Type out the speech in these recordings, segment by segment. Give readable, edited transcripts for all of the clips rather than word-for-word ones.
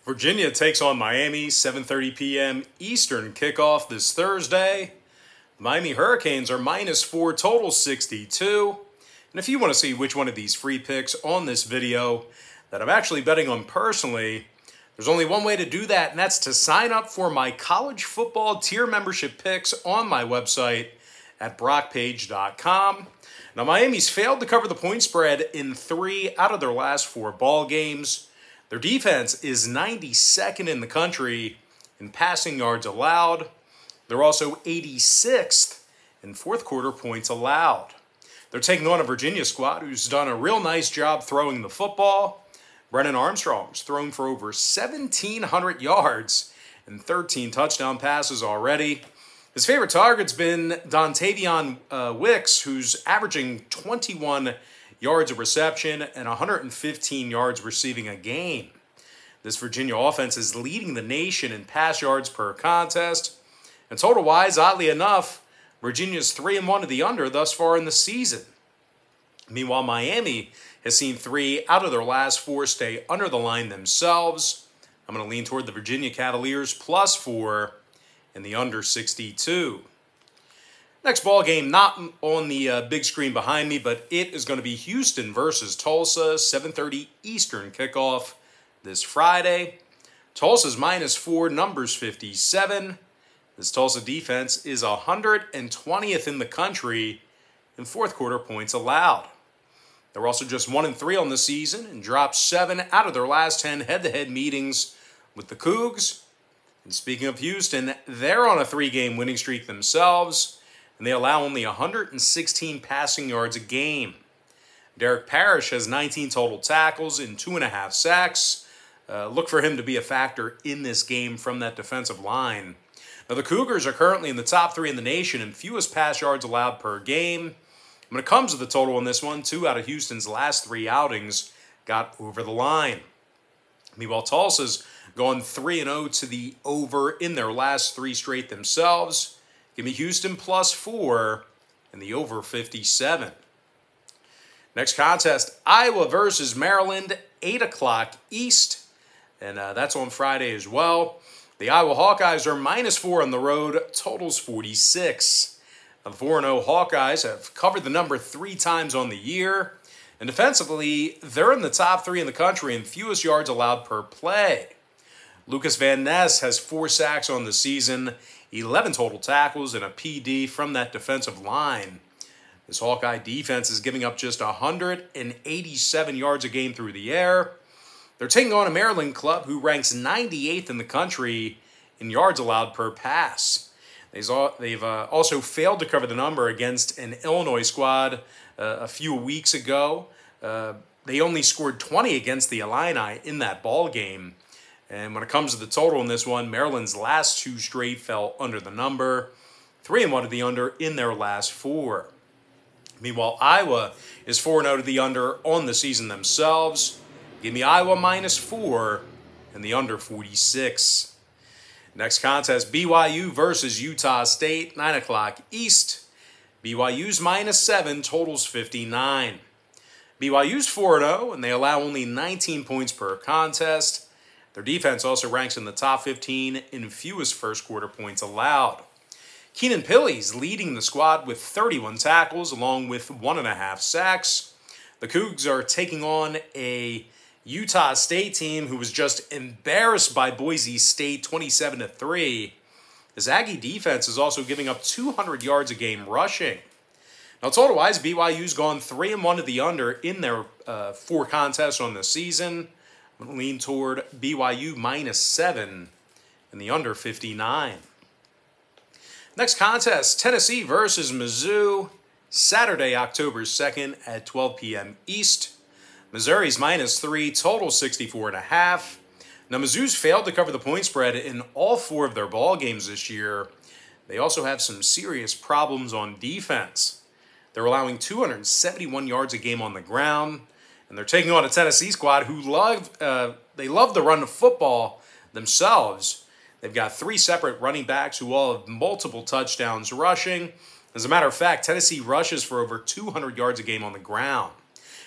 Virginia takes on Miami, 7:30 p.m. Eastern kickoff this Thursday. The Miami Hurricanes are -4, total 62. And if you want to see which one of these free picks on this video that I'm actually betting on personally, there's only one way to do that, and that's to sign up for my college football tier membership picks on my website at brockpage.com. Now, Miami's failed to cover the point spread in 3 out of their last 4 ball games. Their defense is 92nd in the country in passing yards allowed. They're also 86th in fourth quarter points allowed. They're taking on a Virginia squad who's done a real nice job throwing the football. Brennan Armstrong's thrown for over 1,700 yards and 13 touchdown passes already. His favorite target's been Dontavion Wicks, who's averaging 21 yards of reception and 115 yards receiving a game. This Virginia offense is leading the nation in pass yards per contest. And total-wise, oddly enough, Virginia's 3-1 to the under thus far in the season. Meanwhile, Miami has seen 3 out of their last 4 stay under the line themselves. I'm going to lean toward the Virginia Cavaliers +4 and the under 62. Next ball game, not on the big screen behind me, but it is going to be Houston versus Tulsa, 7:30 Eastern kickoff this Friday. Tulsa's -4, numbers 57. This Tulsa defense is 120th in the country in fourth quarter points allowed. They're also just 1-3 on the season and dropped 7 out of their last 10 head-to-head meetings with the Cougs. And speaking of Houston, they're on a 3-game winning streak themselves, and they allow only 116 passing yards a game. Derek Parrish has 19 total tackles and 2.5 sacks. Look for him to be a factor in this game from that defensive line. Now, the Cougars are currently in the top 3 in the nation in fewest pass yards allowed per game. When it comes to the total in this one, 2 out of Houston's last 3 outings got over the line. Meanwhile, Tulsa's gone 3-0 to the over in their last 3 straight themselves. Give me Houston +4 and the over 57. Next contest, Iowa versus Maryland, 8 o'clock East. And that's on Friday as well. The Iowa Hawkeyes are -4 on the road, totals 46. Now, the 4-0 Hawkeyes have covered the number 3 times on the year. And defensively, they're in the top 3 in the country in fewest yards allowed per play. Lucas Van Ness has 4 sacks on the season, 11 total tackles, and a PD from that defensive line. This Hawkeye defense is giving up just 187 yards a game through the air. They're taking on a Maryland club who ranks 98th in the country in yards allowed per pass. They've also failed to cover the number against an Illinois squad a few weeks ago. They only scored 20 against the Illini in that ball game. And when it comes to the total in this one, Maryland's last 2 straight fell under the number. 3-1 to the under in their last 4. Meanwhile, Iowa is 4-0 to the under on the season themselves. Give me Iowa -4 and the under 46. Next contest, BYU versus Utah State, 9 o'clock East. BYU's -7, totals 59. BYU's 4-0, and they allow only 19 points per contest. Their defense also ranks in the top 15 in fewest first quarter points allowed. Keenan Pili's leading the squad with 31 tackles along with 1.5 sacks. The Cougs are taking on a Utah State team who was just embarrassed by Boise State 27-3. The Aggie defense is also giving up 200 yards a game rushing. Now, total-wise, BYU's gone 3-1 to the under in their 4 contests on the season. I'm going to lean toward BYU -7 and the under 59. Next contest, Tennessee versus Mizzou, Saturday, October 2nd at 12 p.m. East. Missouri's -3, total 64.5. Now, Mizzou's failed to cover the point spread in all 4 of their ball games this year. They also have some serious problems on defense. They're allowing 271 yards a game on the ground. And they're taking on a Tennessee squad who love to run the football themselves. They've got 3 separate running backs who all have multiple touchdowns rushing. As a matter of fact, Tennessee rushes for over 200 yards a game on the ground.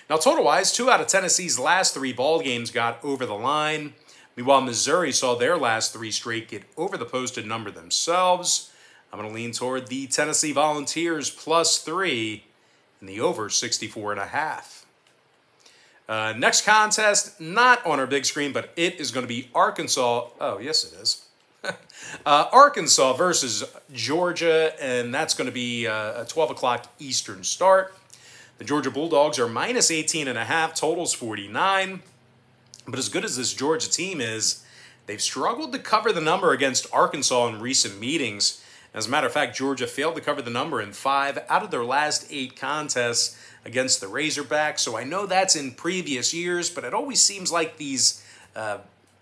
Now, total-wise, 2 out of Tennessee's last 3 ball games got over the line. Meanwhile, Missouri saw their last 3 straight get over the posted number themselves. I'm going to lean toward the Tennessee Volunteers +3 in the over 64.5. Next contest, not on our big screen, but it is going to be Arkansas. Oh, yes, it is. Arkansas versus Georgia, and that's going to be a 12 o'clock Eastern start. The Georgia Bulldogs are -18.5, totals 49. But as good as this Georgia team is, they've struggled to cover the number against Arkansas in recent meetings. As a matter of fact, Georgia failed to cover the number in 5 out of their last 8 contests against the Razorbacks. So I know that's in previous years, but it always seems like these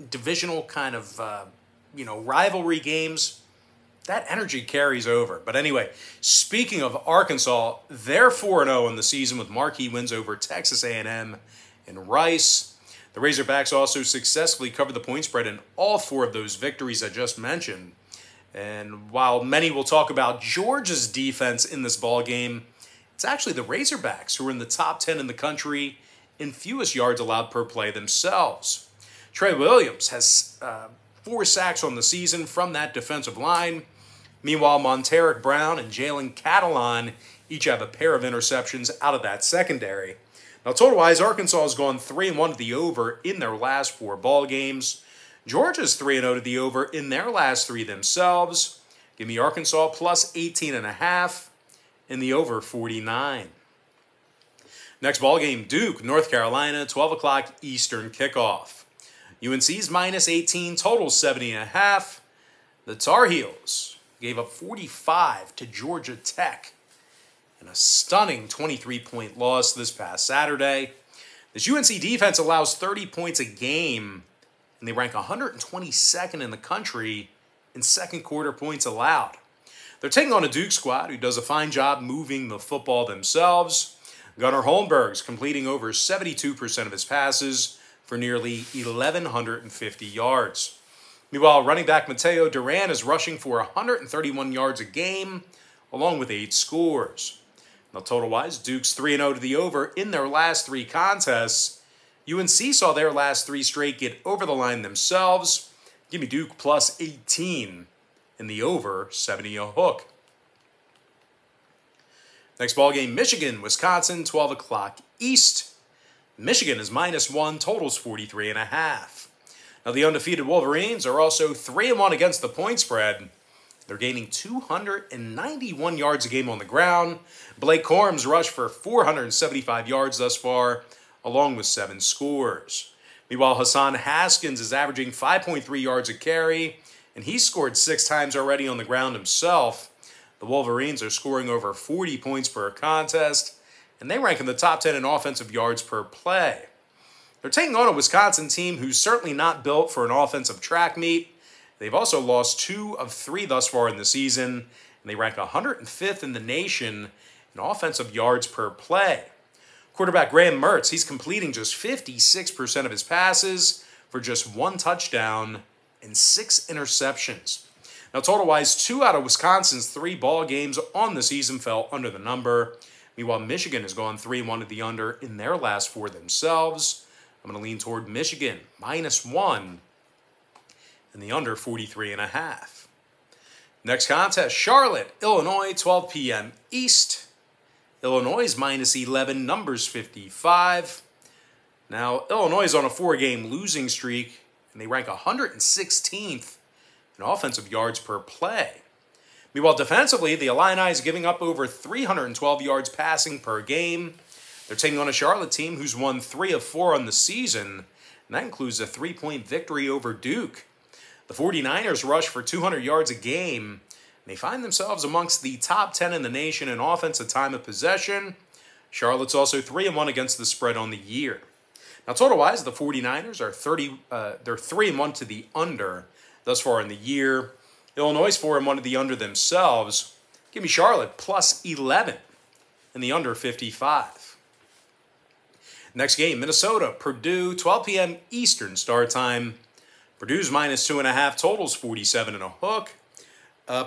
divisional kind of rivalry games, that energy carries over. But anyway, speaking of Arkansas, they're 4-0 in the season with marquee wins over Texas A&M and Rice. The Razorbacks also successfully covered the point spread in all 4 of those victories I just mentioned. And while many will talk about Georgia's defense in this ball game, it's actually the Razorbacks who are in the top 10 in the country in fewest yards allowed per play themselves. Trey Williams has 4 sacks on the season from that defensive line. Meanwhile, Monteric Brown and Jalen Catalon each have a pair of interceptions out of that secondary. Now, total-wise, Arkansas has gone 3-1 to the over in their last 4 ball games. Georgia's 3-0 to the over in their last 3 themselves. Give me Arkansas +18.5 in the over 49. Next ball game, Duke, North Carolina, 12 o'clock Eastern kickoff. UNC's -18, total 70.5. The Tar Heels gave up 45 to Georgia Tech in a stunning 23-point loss this past Saturday. This UNC defense allows 30 points a game, and they rank 122nd in the country in second quarter points allowed. They're taking on a Duke squad who does a fine job moving the football themselves. Gunnar Holmberg's completing over 72% of his passes for nearly 1,150 yards. Meanwhile, running back Mateo Duran is rushing for 131 yards a game, along with 8 scores. Now, total-wise, Duke's 3-0 to the over in their last 3 contests. UNC saw their last 3 straight get over the line themselves. Give me Duke +18 in the over 70 a hook. Next ball game, Michigan, Wisconsin, 12 o'clock East. Michigan is -1, totals 43.5. Now, the undefeated Wolverines are also 3-1 against the point spread. They're gaining 291 yards a game on the ground. Blake Corum's rushed for 475 yards thus far, along with 7 scores. Meanwhile, Hassan Haskins is averaging 5.3 yards a carry, and he's scored 6 times already on the ground himself. The Wolverines are scoring over 40 points per contest, and they rank in the top 10 in offensive yards per play. They're taking on a Wisconsin team who's certainly not built for an offensive track meet. They've also lost 2 of 3 thus far in the season, and they rank 105th in the nation in offensive yards per play. Quarterback Graham Mertz, he's completing just 56% of his passes for just 1 touchdown and 6 interceptions. Now, total-wise, 2 out of Wisconsin's 3 ball games on the season fell under the number. Meanwhile, Michigan has gone 3-1 to the under in their last 4 themselves. I'm going to lean toward Michigan, -1 in the under 43.5. Next contest, Charlotte, Illinois, 12 p.m. East. Illinois is -11, numbers 55. Now, Illinois is on a 4-game losing streak, and they rank 116th in offensive yards per play. Meanwhile, defensively, the Illini is giving up over 312 yards passing per game. They're taking on a Charlotte team who's won 3 of 4 on the season, and that includes a 3-point victory over Duke. The 49ers rush for 200 yards a game, and they find themselves amongst the top 10 in the nation in offensive time of possession. Charlotte's also 3-1 against the spread on the year. Now, total-wise, the 49ers are they're 3-1 to the under thus far in the year. Illinois is 4-1 to the under themselves. Give me Charlotte +11 in the under 55. Next game, Minnesota, Purdue, 12 p.m. Eastern start time. Purdue's -2.5, totals 47 and a hook.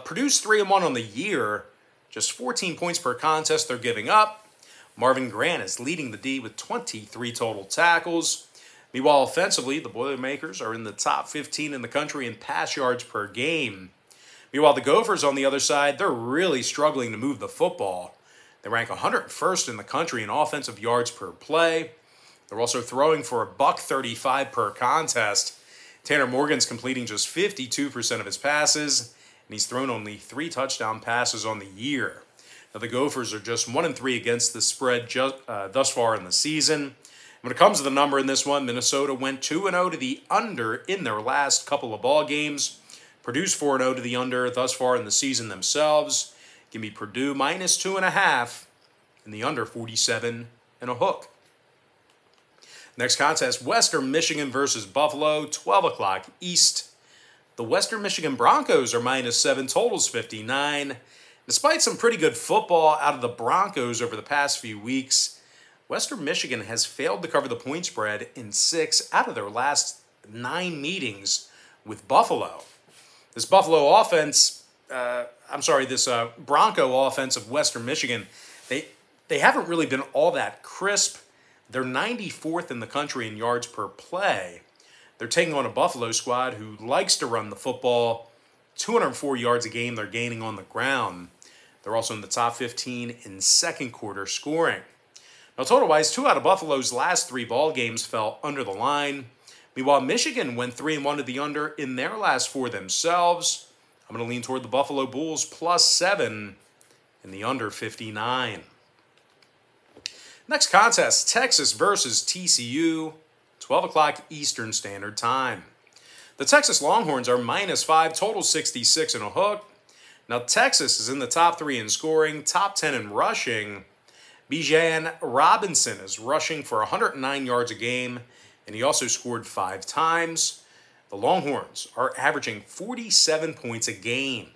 Purdue's 3-1 on the year, just 14 points per contest they're giving up. Marvin Grant is leading the D with 23 total tackles. Meanwhile, offensively, the Boilermakers are in the top 15 in the country in pass yards per game. Meanwhile, the Gophers on the other side, they're really struggling to move the football. They rank 101st in the country in offensive yards per play. They're also throwing for $135 per contest. Tanner Morgan's completing just 52% of his passes, and he's thrown only 3 touchdown passes on the year. Now, the Gophers are just 1-3 against the spread thus far in the season. When it comes to the number in this one, Minnesota went 2-0 to the under in their last couple of ball games. Purdue's 4-0 to the under thus far in the season themselves. Give me Purdue minus 2.5 and the under 47 and a hook. Next contest, Western Michigan versus Buffalo, 12 o'clock East. The Western Michigan Broncos are minus 7, totals 59. Despite some pretty good football out of the Broncos over the past few weeks, Western Michigan has failed to cover the point spread in 6 out of their last 9 meetings with Buffalo. This Bronco offense of Western Michigan, they haven't really been all that crisp. They're 94th in the country in yards per play. They're taking on a Buffalo squad who likes to run the football. 204 yards a game they're gaining on the ground. They're also in the top 15 in second quarter scoring. Now, total-wise, 2 out of Buffalo's last 3 ball games fell under the line. Meanwhile, Michigan went 3-1 to the under in their last 4 themselves. I'm going to lean toward the Buffalo Bulls plus 7 in the under 59. Next contest, Texas versus TCU, 12 o'clock Eastern Standard Time. The Texas Longhorns are minus 5, total 66 and a hook. Now, Texas is in the top 3 in scoring, top 10 in rushing. Bijan Robinson is rushing for 109 yards a game, and he also scored 5 times. The Longhorns are averaging 47 points a game.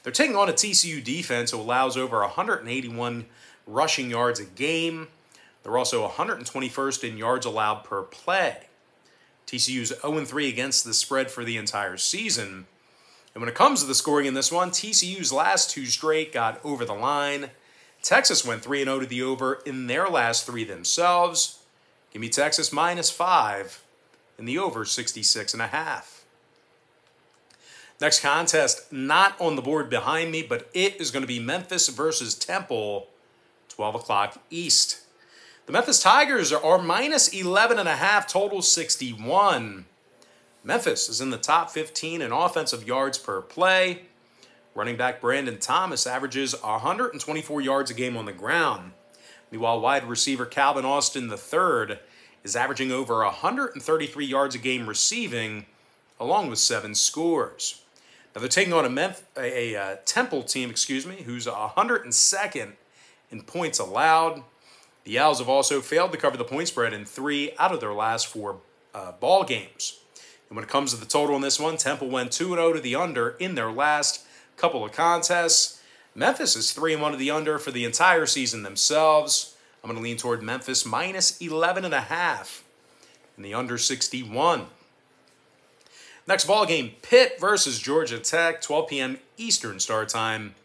They're taking on a TCU defense who allows over 181 rushing yards a game. They're also 121st in yards allowed per play. TCU's 0-3 against the spread for the entire season. And when it comes to the scoring in this one, TCU's last 2 straight got over the line. Texas went 3-0 to the over in their last 3 themselves. Give me Texas minus 5 in the over 66.5. Next contest, not on the board behind me, but it is going to be Memphis versus Temple, 12 o'clock East. The Memphis Tigers are minus 11.5, total 61. Memphis is in the top 15 in offensive yards per play. Running back Brandon Thomas averages 124 yards a game on the ground. Meanwhile, wide receiver Calvin Austin III is averaging over 133 yards a game receiving, along with 7 scores. Now they're taking on a Temple team, who's 102nd in points allowed. The Owls have also failed to cover the point spread in 3 out of their last 4 ball games. And when it comes to the total in this one, Temple went 2-0 to the under in their last couple of contests. Memphis is 3-1 to the under for the entire season themselves. I'm going to lean toward Memphis minus 11.5 in the under 61. Next ball game, Pitt versus Georgia Tech, 12 p.m. Eastern start time.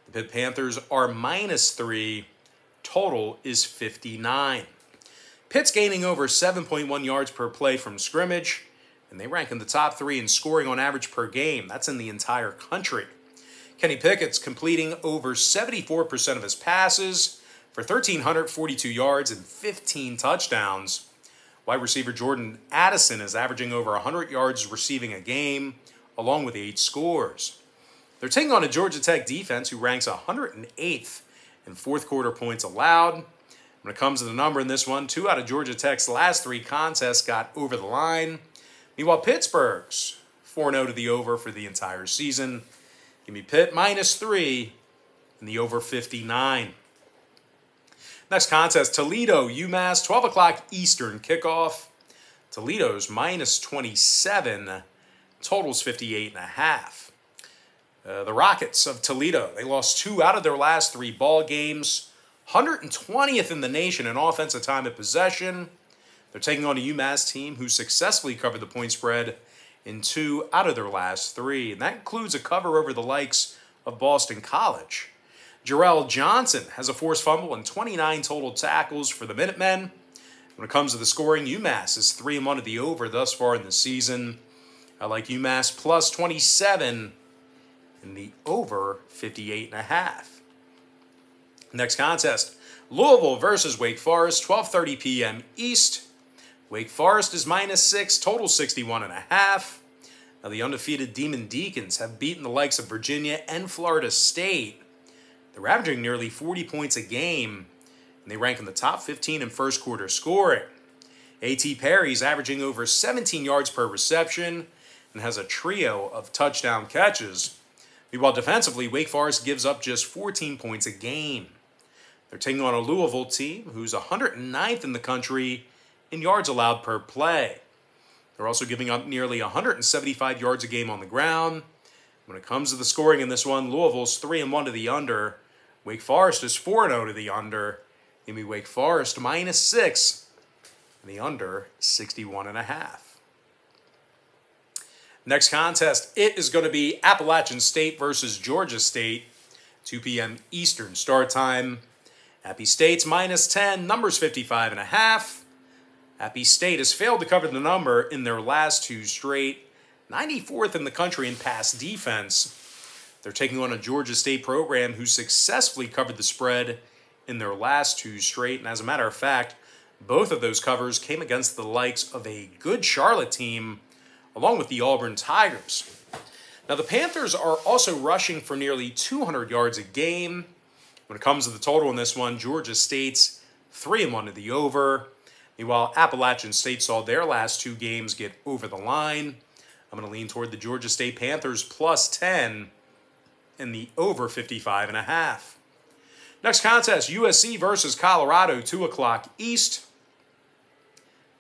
The Pitt Panthers are minus 3. Total is 59. Pitt's gaining over 7.1 yards per play from scrimmage, and they rank in the top 3 in scoring on average per game. That's in the entire country. Kenny Pickett's completing over 74% of his passes for 1,342 yards and 15 touchdowns. Wide receiver Jordan Addison is averaging over 100 yards receiving a game, along with 8 scores. They're taking on a Georgia Tech defense who ranks 108th in fourth quarter points allowed. When it comes to the number in this one, 2 out of Georgia Tech's last 3 contests got over the line. Meanwhile, Pittsburgh's 4-0 to the over for the entire season. Give me Pitt minus 3 in the over 59. Next contest, Toledo, Umass, 12 o'clock Eastern kickoff. Toledo's minus 27, totals 58.5. The Rockets of Toledo, they lost 2 out of their last 3 ball games, 120th in the nation in offensive time of possession. They're taking on a UMass team who successfully covered the point spread in 2 out of their last 3, and that includes a cover over the likes of Boston College. Jarrell Johnson has a forced fumble and 29 total tackles for the Minutemen. When it comes to the scoring, UMass is 3-1 to the over thus far in the season. I like UMass plus 27 in the over 58.5. Next contest, Louisville versus Wake Forest, 12:30 p.m. East. Wake Forest is -6, total 61.5. Now the undefeated Demon Deacons have beaten the likes of Virginia and Florida State. They're averaging nearly 40 points a game, and they rank in the top 15 in first quarter scoring. A.T. Perry's averaging over 17 yards per reception and has a trio of touchdown catches. Meanwhile, defensively, Wake Forest gives up just 14 points a game. They're taking on a Louisville team who's 109th in the country in yards allowed per play. They're also giving up nearly 175 yards a game on the ground. When it comes to the scoring in this one, Louisville's 3-1 to the under. Wake Forest is 4-0 to the under. Give me Wake Forest -6 and the under 61.5. Next contest, it is going to be Appalachian State versus Georgia State, 2 p.m. Eastern start time. Appy State's -10, number's 55.5. Appy State has failed to cover the number in their last two straight, 94th in the country in pass defense. They're taking on a Georgia State program who successfully covered the spread in their last two straight, and as a matter of fact, both of those covers came against the likes of a good Charlotte team, along with the Auburn Tigers. Now, the Panthers are also rushing for nearly 200 yards a game. When it comes to the total in this one, Georgia State's 3-1 to the over. Meanwhile, Appalachian State saw their last two games get over the line. I'm going to lean toward the Georgia State Panthers +10 and the over 55.5. Next contest, USC versus Colorado, 2 o'clock East.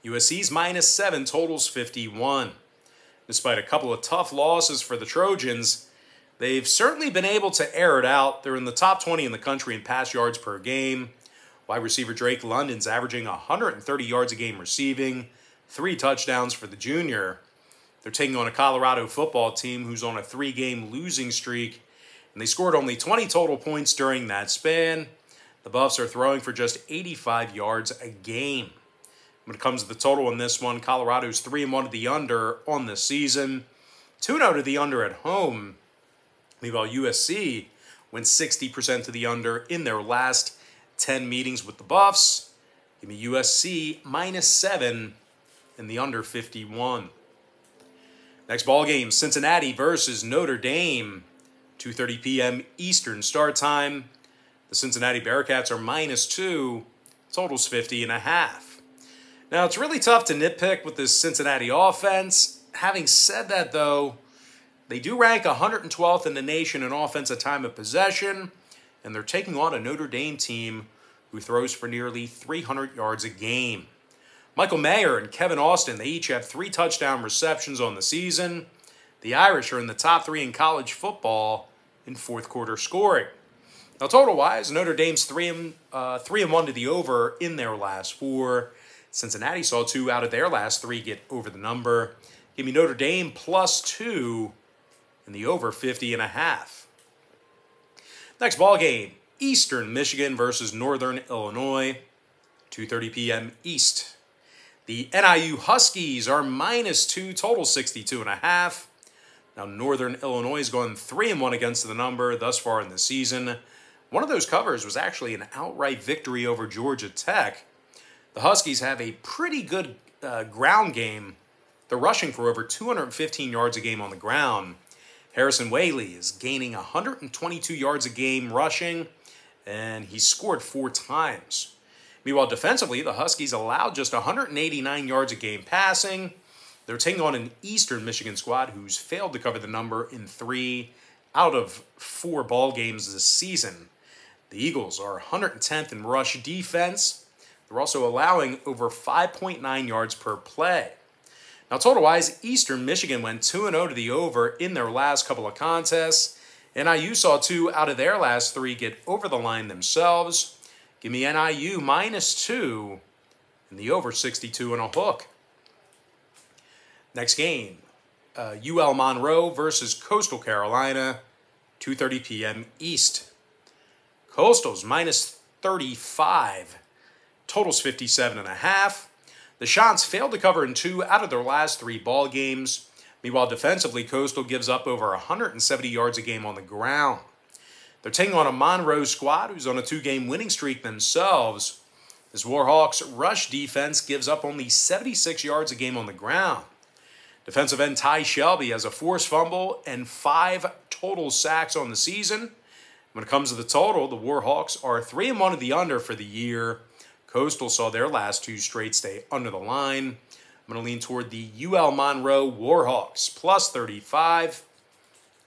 USC's -7, totals 51. Despite a couple of tough losses for the Trojans, they've certainly been able to air it out. They're in the top 20 in the country in pass yards per game. Wide receiver Drake London's averaging 130 yards a game receiving, 3 touchdowns for the junior. They're taking on a Colorado football team who's on a 3-game losing streak, and they scored only 20 total points during that span. The Buffs are throwing for just 85 yards a game. When it comes to the total in this one, Colorado's 3-1 to the under on the season, 2-0 to the under at home. Meanwhile, USC went 60% to the under in their last 10 meetings with the Buffs. Give me USC -7 and the under 51. Next ball game, Cincinnati versus Notre Dame, 2:30 p.m. Eastern start time. The Cincinnati Bearcats are -2, totals 50.5. Now, it's really tough to nitpick with this Cincinnati offense. Having said that, though, they do rank 112th in the nation in offensive time of possession, and they're taking on a Notre Dame team who throws for nearly 300 yards a game. Michael Mayer and Kevin Austin, they each have 3 touchdown receptions on the season. The Irish are in the top 3 in college football in fourth quarter scoring. Now, total-wise, Notre Dame's 3-1 to the over in their last 4. Cincinnati saw 2 out of their last 3 get over the number. Give me Notre Dame +2 and the over 50.5. Next ball game, Eastern Michigan versus Northern Illinois, 2:30 p.m. East. The NIU Huskies are -2, total 62.5. Now, Northern Illinois has gone 3-1 against the number thus far in the season. One of those covers was actually an outright victory over Georgia Tech. The Huskies have a pretty good ground game. They're rushing for over 215 yards a game on the ground. Harrison Whaley is gaining 122 yards a game rushing, and he scored 4 times. Meanwhile, defensively, the Huskies allowed just 189 yards a game passing. They're taking on an Eastern Michigan squad who's failed to cover the number in 3 out of 4 ball games this season. The Eagles are 110th in rush defense. They're also allowing over 5.9 yards per play. Now, total-wise, Eastern Michigan went 2-0 to the over in their last couple of contests. NIU saw 2 out of their last 3 get over the line themselves. Give me NIU -2 and the over 62 and a hook. Next game, UL Monroe versus Coastal Carolina, 2:30 p.m. East. Coastal's -35. Totals 57.5. The Chants failed to cover in 2 out of their last 3 ball games. Meanwhile, defensively, Coastal gives up over 170 yards a game on the ground. They're taking on a Monroe squad who's on a 2-game winning streak themselves. This Warhawks rush defense gives up only 76 yards a game on the ground. Defensive end Ty Shelby has a forced fumble and 5 total sacks on the season. When it comes to the total, the Warhawks are 3-1 of the under for the year. Coastal saw their last 2 straight stay under the line. I'm going to lean toward the UL Monroe Warhawks plus 35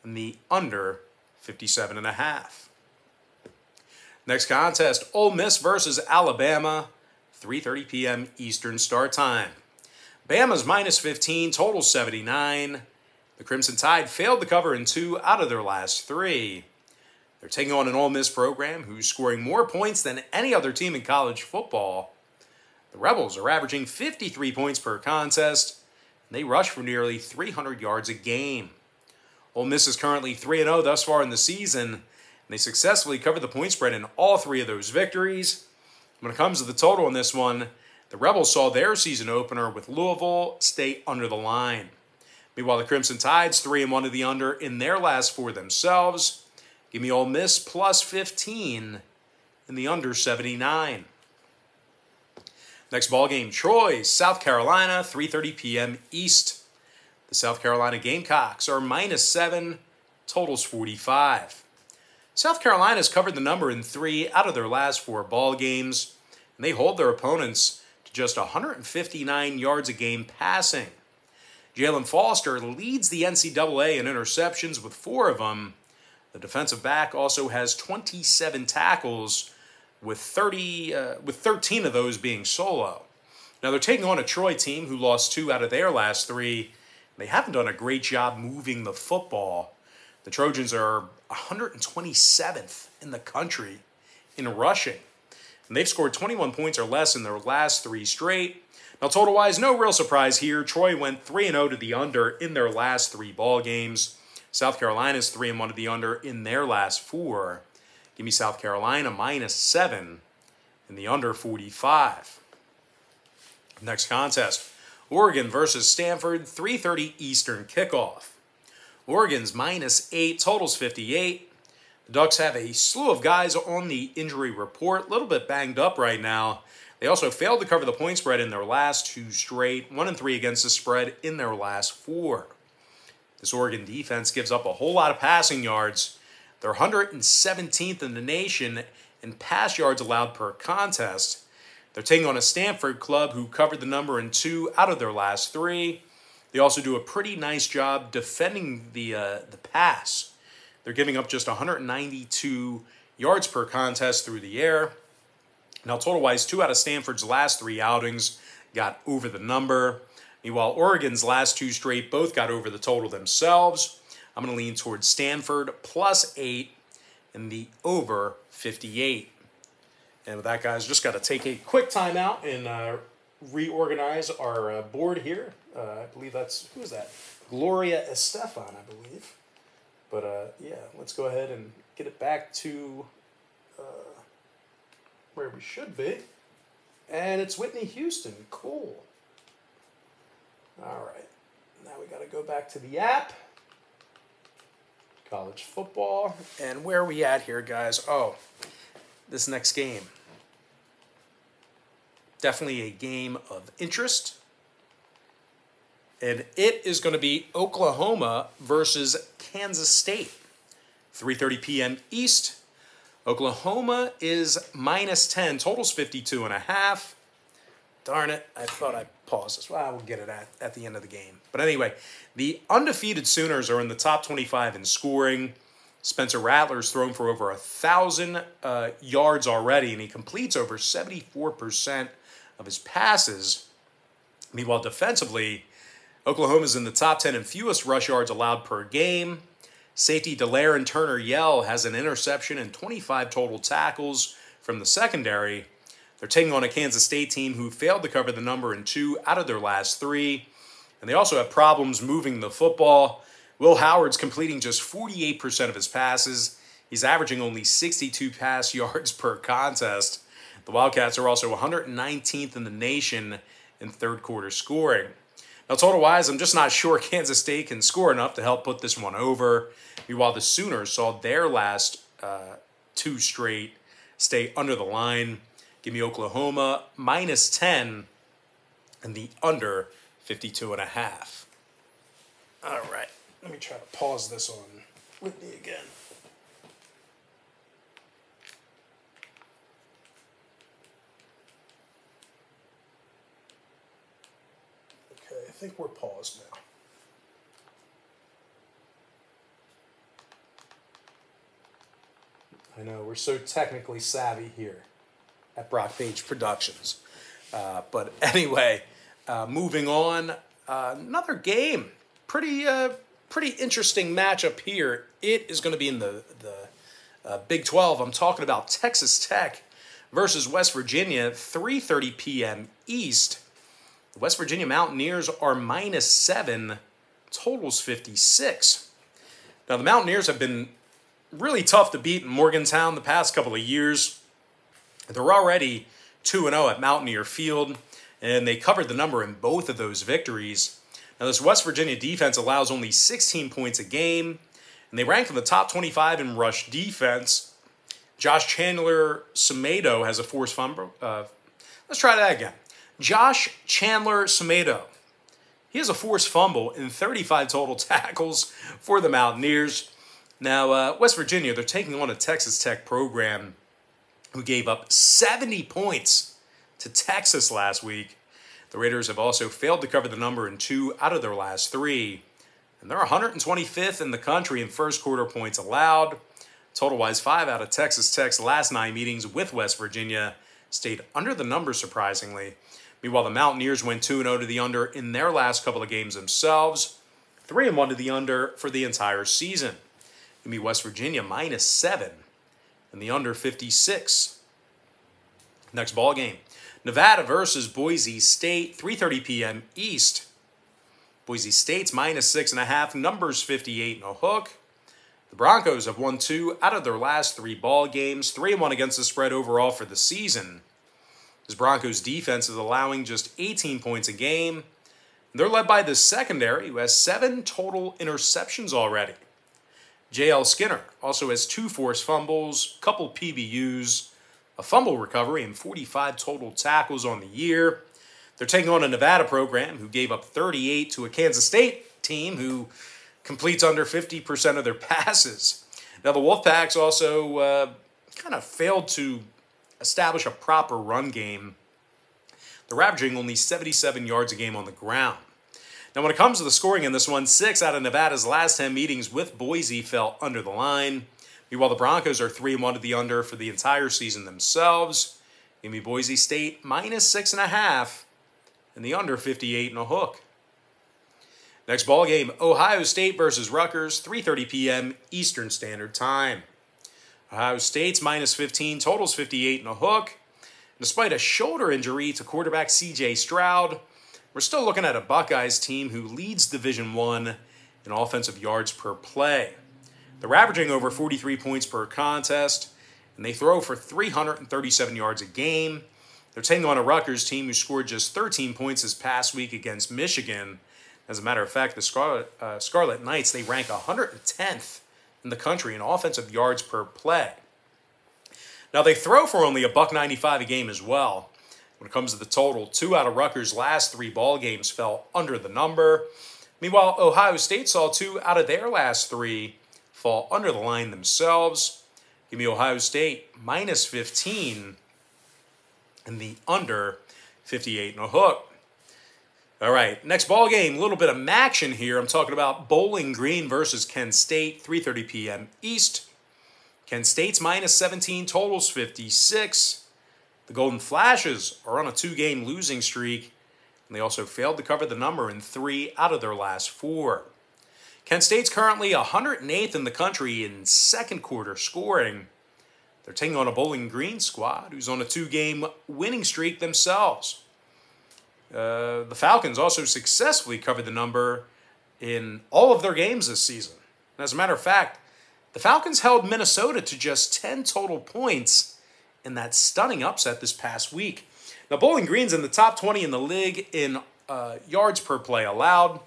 and the under 57.5. Next contest, Ole Miss versus Alabama, 3:30 p.m. Eastern start time. Bama's minus 15, total 79. The Crimson Tide failed to cover in 2 out of their last 3. They're taking on an Ole Miss program who's scoring more points than any other team in college football. The Rebels are averaging 53 points per contest, and they rush for nearly 300 yards a game. Ole Miss is currently 3-0 thus far in the season, and they successfully covered the point spread in all 3 of those victories. When it comes to the total in this one, the Rebels saw their season opener with Louisville stay under the line. Meanwhile, the Crimson Tide's 3-1 of the under in their last 4 themselves. Give me Ole Miss plus 15 in the under 79. Next ball game, Troy, South Carolina, 3:30 p.m. East. The South Carolina Gamecocks are minus 7, totals 45. South Carolina's covered the number in 3 out of their last 4 ball games, and they hold their opponents to just 159 yards a game passing. Jalen Foster leads the NCAA in interceptions with 4 of them. The defensive back also has 27 tackles, with 13 of those being solo. Now they're taking on a Troy team who lost 2 out of their last 3. They haven't done a great job moving the football. The Trojans are 127th in the country in rushing, and they've scored 21 points or less in their last 3 straight. Now total-wise, no real surprise here. Troy went 3-0 to the under in their last 3 ball games. South Carolina's 3-1 to the under in their last 4. Give me South Carolina minus 7 in the under 45. Next contest, Oregon versus Stanford, 3:30 Eastern kickoff. Oregon's minus 8, totals 58. The Ducks have a slew of guys on the injury report, a little bit banged up right now. They also failed to cover the point spread in their last 2 straight, 1-3 against the spread in their last 4. This Oregon defense gives up a whole lot of passing yards. They're 117th in the nation in pass yards allowed per contest. They're taking on a Stanford club who covered the number in 2 out of their last 3. They also do a pretty nice job defending the pass. They're giving up just 192 yards per contest through the air. Now, total-wise, 2 out of Stanford's last 3 outings got over the number. Meanwhile, Oregon's last 2 straight both got over the total themselves. I'm going to lean towards Stanford plus 8 and the over 58. And with that, guys, just got to take a quick timeout and reorganize our board here. I believe that's, who is that? Gloria Estefan, I believe. But, yeah, let's go ahead and get it back to where we should be. And it's Whitney Houston. Cool. All right. Now we got to go back to the app. College football. And where are we at here, guys? Oh, this next game. Definitely a game of interest. And it is going to be Oklahoma versus Kansas State. 3:30 p.m. East. Oklahoma is minus 10. Totals 52.5. Darn it. I thought I'd pause this. Well, we'll get it at the end of the game. But anyway, the undefeated Sooners are in the top 25 in scoring. Spencer Rattler's thrown for over 1,000 yards already, and he completes over 74% of his passes. Meanwhile, defensively, Oklahoma's in the top 10 in fewest rush yards allowed per game. Safety Delaire Turner Yell has an interception and 25 total tackles from the secondary. They're taking on a Kansas State team who failed to cover the number in 2 out of their last 3. And they also have problems moving the football. Will Howard's completing just 48% of his passes. He's averaging only 62 pass yards per contest. The The Wildcats are also 119th in the nation in third quarter scoring. Now, total-wise, I'm just not sure Kansas State can score enough to help put this one over. Meanwhile, the Sooners saw their last two straight stay under the line. Give me Oklahoma -10 and the under 52.5. All right, let me try to pause this on Whitney again. Okay, I think we're paused now. I know, we're so technically savvy here at Brock Page Productions. But anyway, moving on, another game. Pretty interesting matchup here. It is going to be in the Big 12. I'm talking about Texas Tech versus West Virginia, 3:30 p.m. East. The West Virginia Mountaineers are -7, totals 56. Now, the Mountaineers have been really tough to beat in Morgantown the past couple of years. They're already 2-0 at Mountaineer Field, and they covered the number in both of those victories. Now, this West Virginia defense allows only 16 points a game, and they rank in the top 25 in rush defense. Josh Chandler-Semedo has a forced fumble. Let's try that again. Josh Chandler-Semedo. He has a forced fumble and 35 total tackles for the Mountaineers. Now, West Virginia, they're taking on a Texas Tech program who gave up 70 points to Texas last week. The Raiders have also failed to cover the number in 2 out of their last 3. And they're 125th in the country in first quarter points allowed. Total-wise, 5 out of Texas Tech's last 9 meetings with West Virginia stayed under the number, surprisingly. Meanwhile, the Mountaineers went 2-0 to the under in their last couple of games themselves. 3-1 to the under for the entire season. Give me West Virginia -7 and the under 56. Next ball game, Nevada versus Boise State, 3:30 p.m. East. Boise State's -6.5, numbers 58 and a hook. The Broncos have won 2 out of their last 3 ball games, 3-1 against the spread overall for the season. This Broncos defense is allowing just 18 points a game. They're led by the secondary, who has 7 total interceptions already. J.L. Skinner also has 2 forced fumbles, a couple PBUs, a fumble recovery, and 45 total tackles on the year. They're taking on a Nevada program who gave up 38 to a Kansas State team who completes under 50% of their passes. Now, the Wolfpacks also kind of failed to establish a proper run game. They're averaging only 77 yards a game on the ground. Now, when it comes to the scoring in this one, 6 out of Nevada's last 10 meetings with Boise fell under the line. Meanwhile, the Broncos are 3-1 to the under for the entire season themselves. Give me Boise State -6.5 and the under 58 and a hook. Next ball game, Ohio State versus Rutgers, 3:30 p.m. Eastern Standard Time. Ohio State's -15, totals 58 and a hook. Despite a shoulder injury to quarterback C.J. Stroud, we're still looking at a Buckeyes team who leads Division I in offensive yards per play. They're averaging over 43 points per contest, and they throw for 337 yards a game. They're taking on a Rutgers team who scored just 13 points this past week against Michigan. As a matter of fact, the Scarlet Knights, they rank 110th in the country in offensive yards per play. Now, they throw for only $1.95 a game as well. When it comes to the total, 2 out of Rutgers' last 3 ball games fell under the number. Meanwhile, Ohio State saw 2 out of their last 3 fall under the line themselves. Give me Ohio State -15 and the under 58 and a hook. All right, next ball game, a little bit of action here. I'm talking about Bowling Green versus Kent State, 3:30 p.m. East. Kent State's -17, totals 56. The Golden Flashes are on a 2-game losing streak, and they also failed to cover the number in 3 out of their last 4. Kent State's currently 108th in the country in second quarter scoring. They're taking on a Bowling Green squad who's on a 2-game winning streak themselves. The Falcons also successfully covered the number in all of their games this season. And as a matter of fact, the Falcons held Minnesota to just 10 total points in that stunning upset this past week. Now, Bowling Green's in the top 20 in the league in yards per play allowed.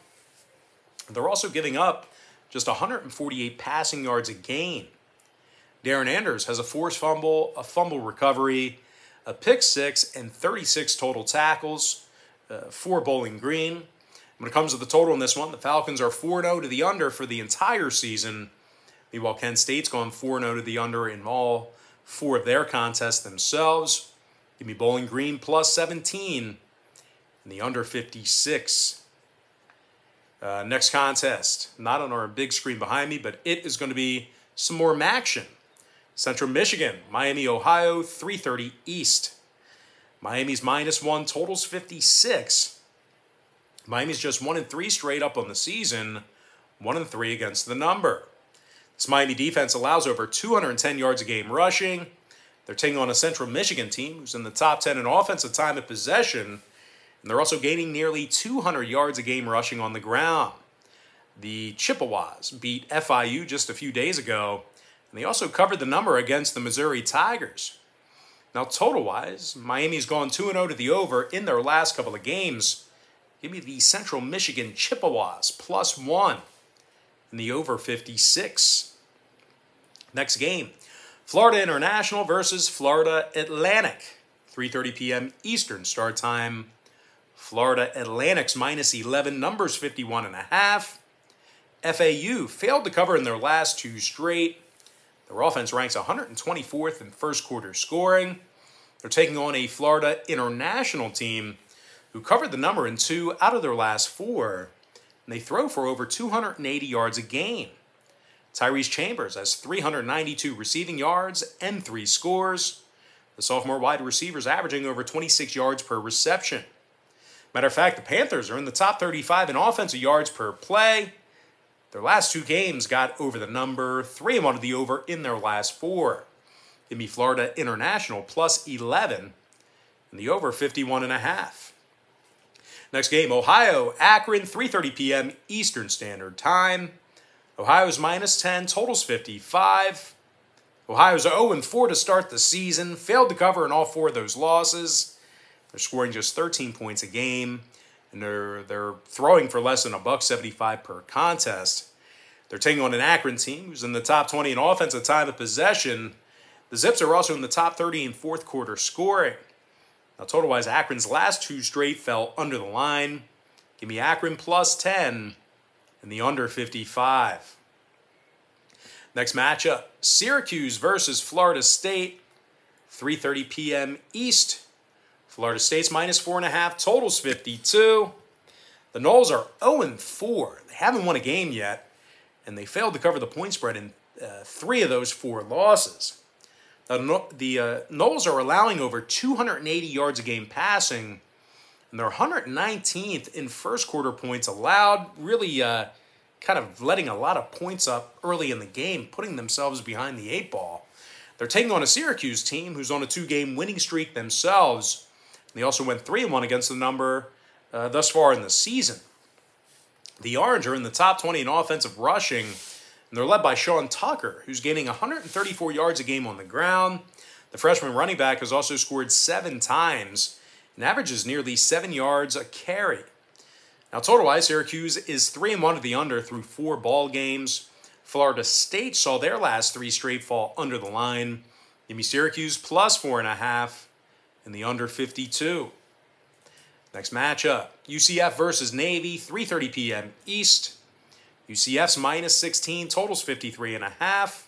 They're also giving up just 148 passing yards a game. Darren Anders has a forced fumble, a fumble recovery, a pick six, and 36 total tackles for Bowling Green. When it comes to the total in this one, the Falcons are 4-0 to the under for the entire season. Meanwhile, Kent State's gone 4-0 to the under in all four of their contests themselves. Give me Bowling Green plus 17 and the under 56. Next contest, not on our big screen behind me, but it is going to be some more action. Central Michigan, Miami, Ohio, 3:30 East. Miami's -1, totals 56. Miami's just 1-3 straight up on the season, 1-3 against the number. This Miami defense allows over 210 yards a game rushing. They're taking on a Central Michigan team who's in the top 10 in offensive time of possession, and they're also gaining nearly 200 yards a game rushing on the ground. The Chippewas beat FIU just a few days ago, and they also covered the number against the Missouri Tigers. Now, total-wise, Miami's gone 2-0 to the over in their last couple of games. Give me the Central Michigan Chippewas +1 and the over 56. Next game, Florida International versus Florida Atlantic. 3:30 p.m. Eastern start time. Florida Atlantic's -11, numbers 51.5. FAU failed to cover in their last two straight. Their offense ranks 124th in first quarter scoring. They're taking on a Florida International team who covered the number in 2 out of their last 4. And they throw for over 280 yards a game. Tyrese Chambers has 392 receiving yards and 3 scores. The sophomore wide receiver's averaging over 26 yards per reception. Matter of fact, the Panthers are in the top 35 in offensive yards per play. Their last 2 games got over the number, 3 of them the over in their last 4. Give me Florida International +11 and the over 51.5. Next game, Ohio, Akron, 3:30 p.m. Eastern Standard Time. Ohio's -10, totals 55. Ohio's 0-4 to start the season, failed to cover in all 4 of those losses. They're scoring just 13 points a game, and they're throwing for less than $1.75 per contest. They're taking on an Akron team who's in the top 20 in offensive time of possession. The Zips are also in the top 30 in fourth quarter scoring. Now, total-wise, Akron's last 2 straight fell under the line. Give me Akron +10 and the under 55. Next matchup, Syracuse versus Florida State, 3:30 p.m. East. Florida State's -4.5, totals 52. The Noles are 0-4. They haven't won a game yet, and they failed to cover the point spread in 3 of those 4 losses. Now, the Noles are allowing over 280 yards a game passing, and they're 119th in first quarter points allowed, really kind of letting a lot of points up early in the game, putting themselves behind the 8 ball. They're taking on a Syracuse team who's on a 2-game winning streak themselves. They also went 3-1 against the number thus far in the season. The Orange are in the top 20 in offensive rushing, and they're led by Sean Tucker, who's gaining 134 yards a game on the ground. The freshman running back has also scored 7 times and averages nearly 7 yards a carry. Now, total-wise, Syracuse is 3-1 to the under through 4 ball games. Florida State saw their last 3 straight fall under the line. Give me Syracuse +4.5 and the under 52. Next matchup, UCF versus Navy, 3:30 p.m. East. UCF's -16, totals 53.5.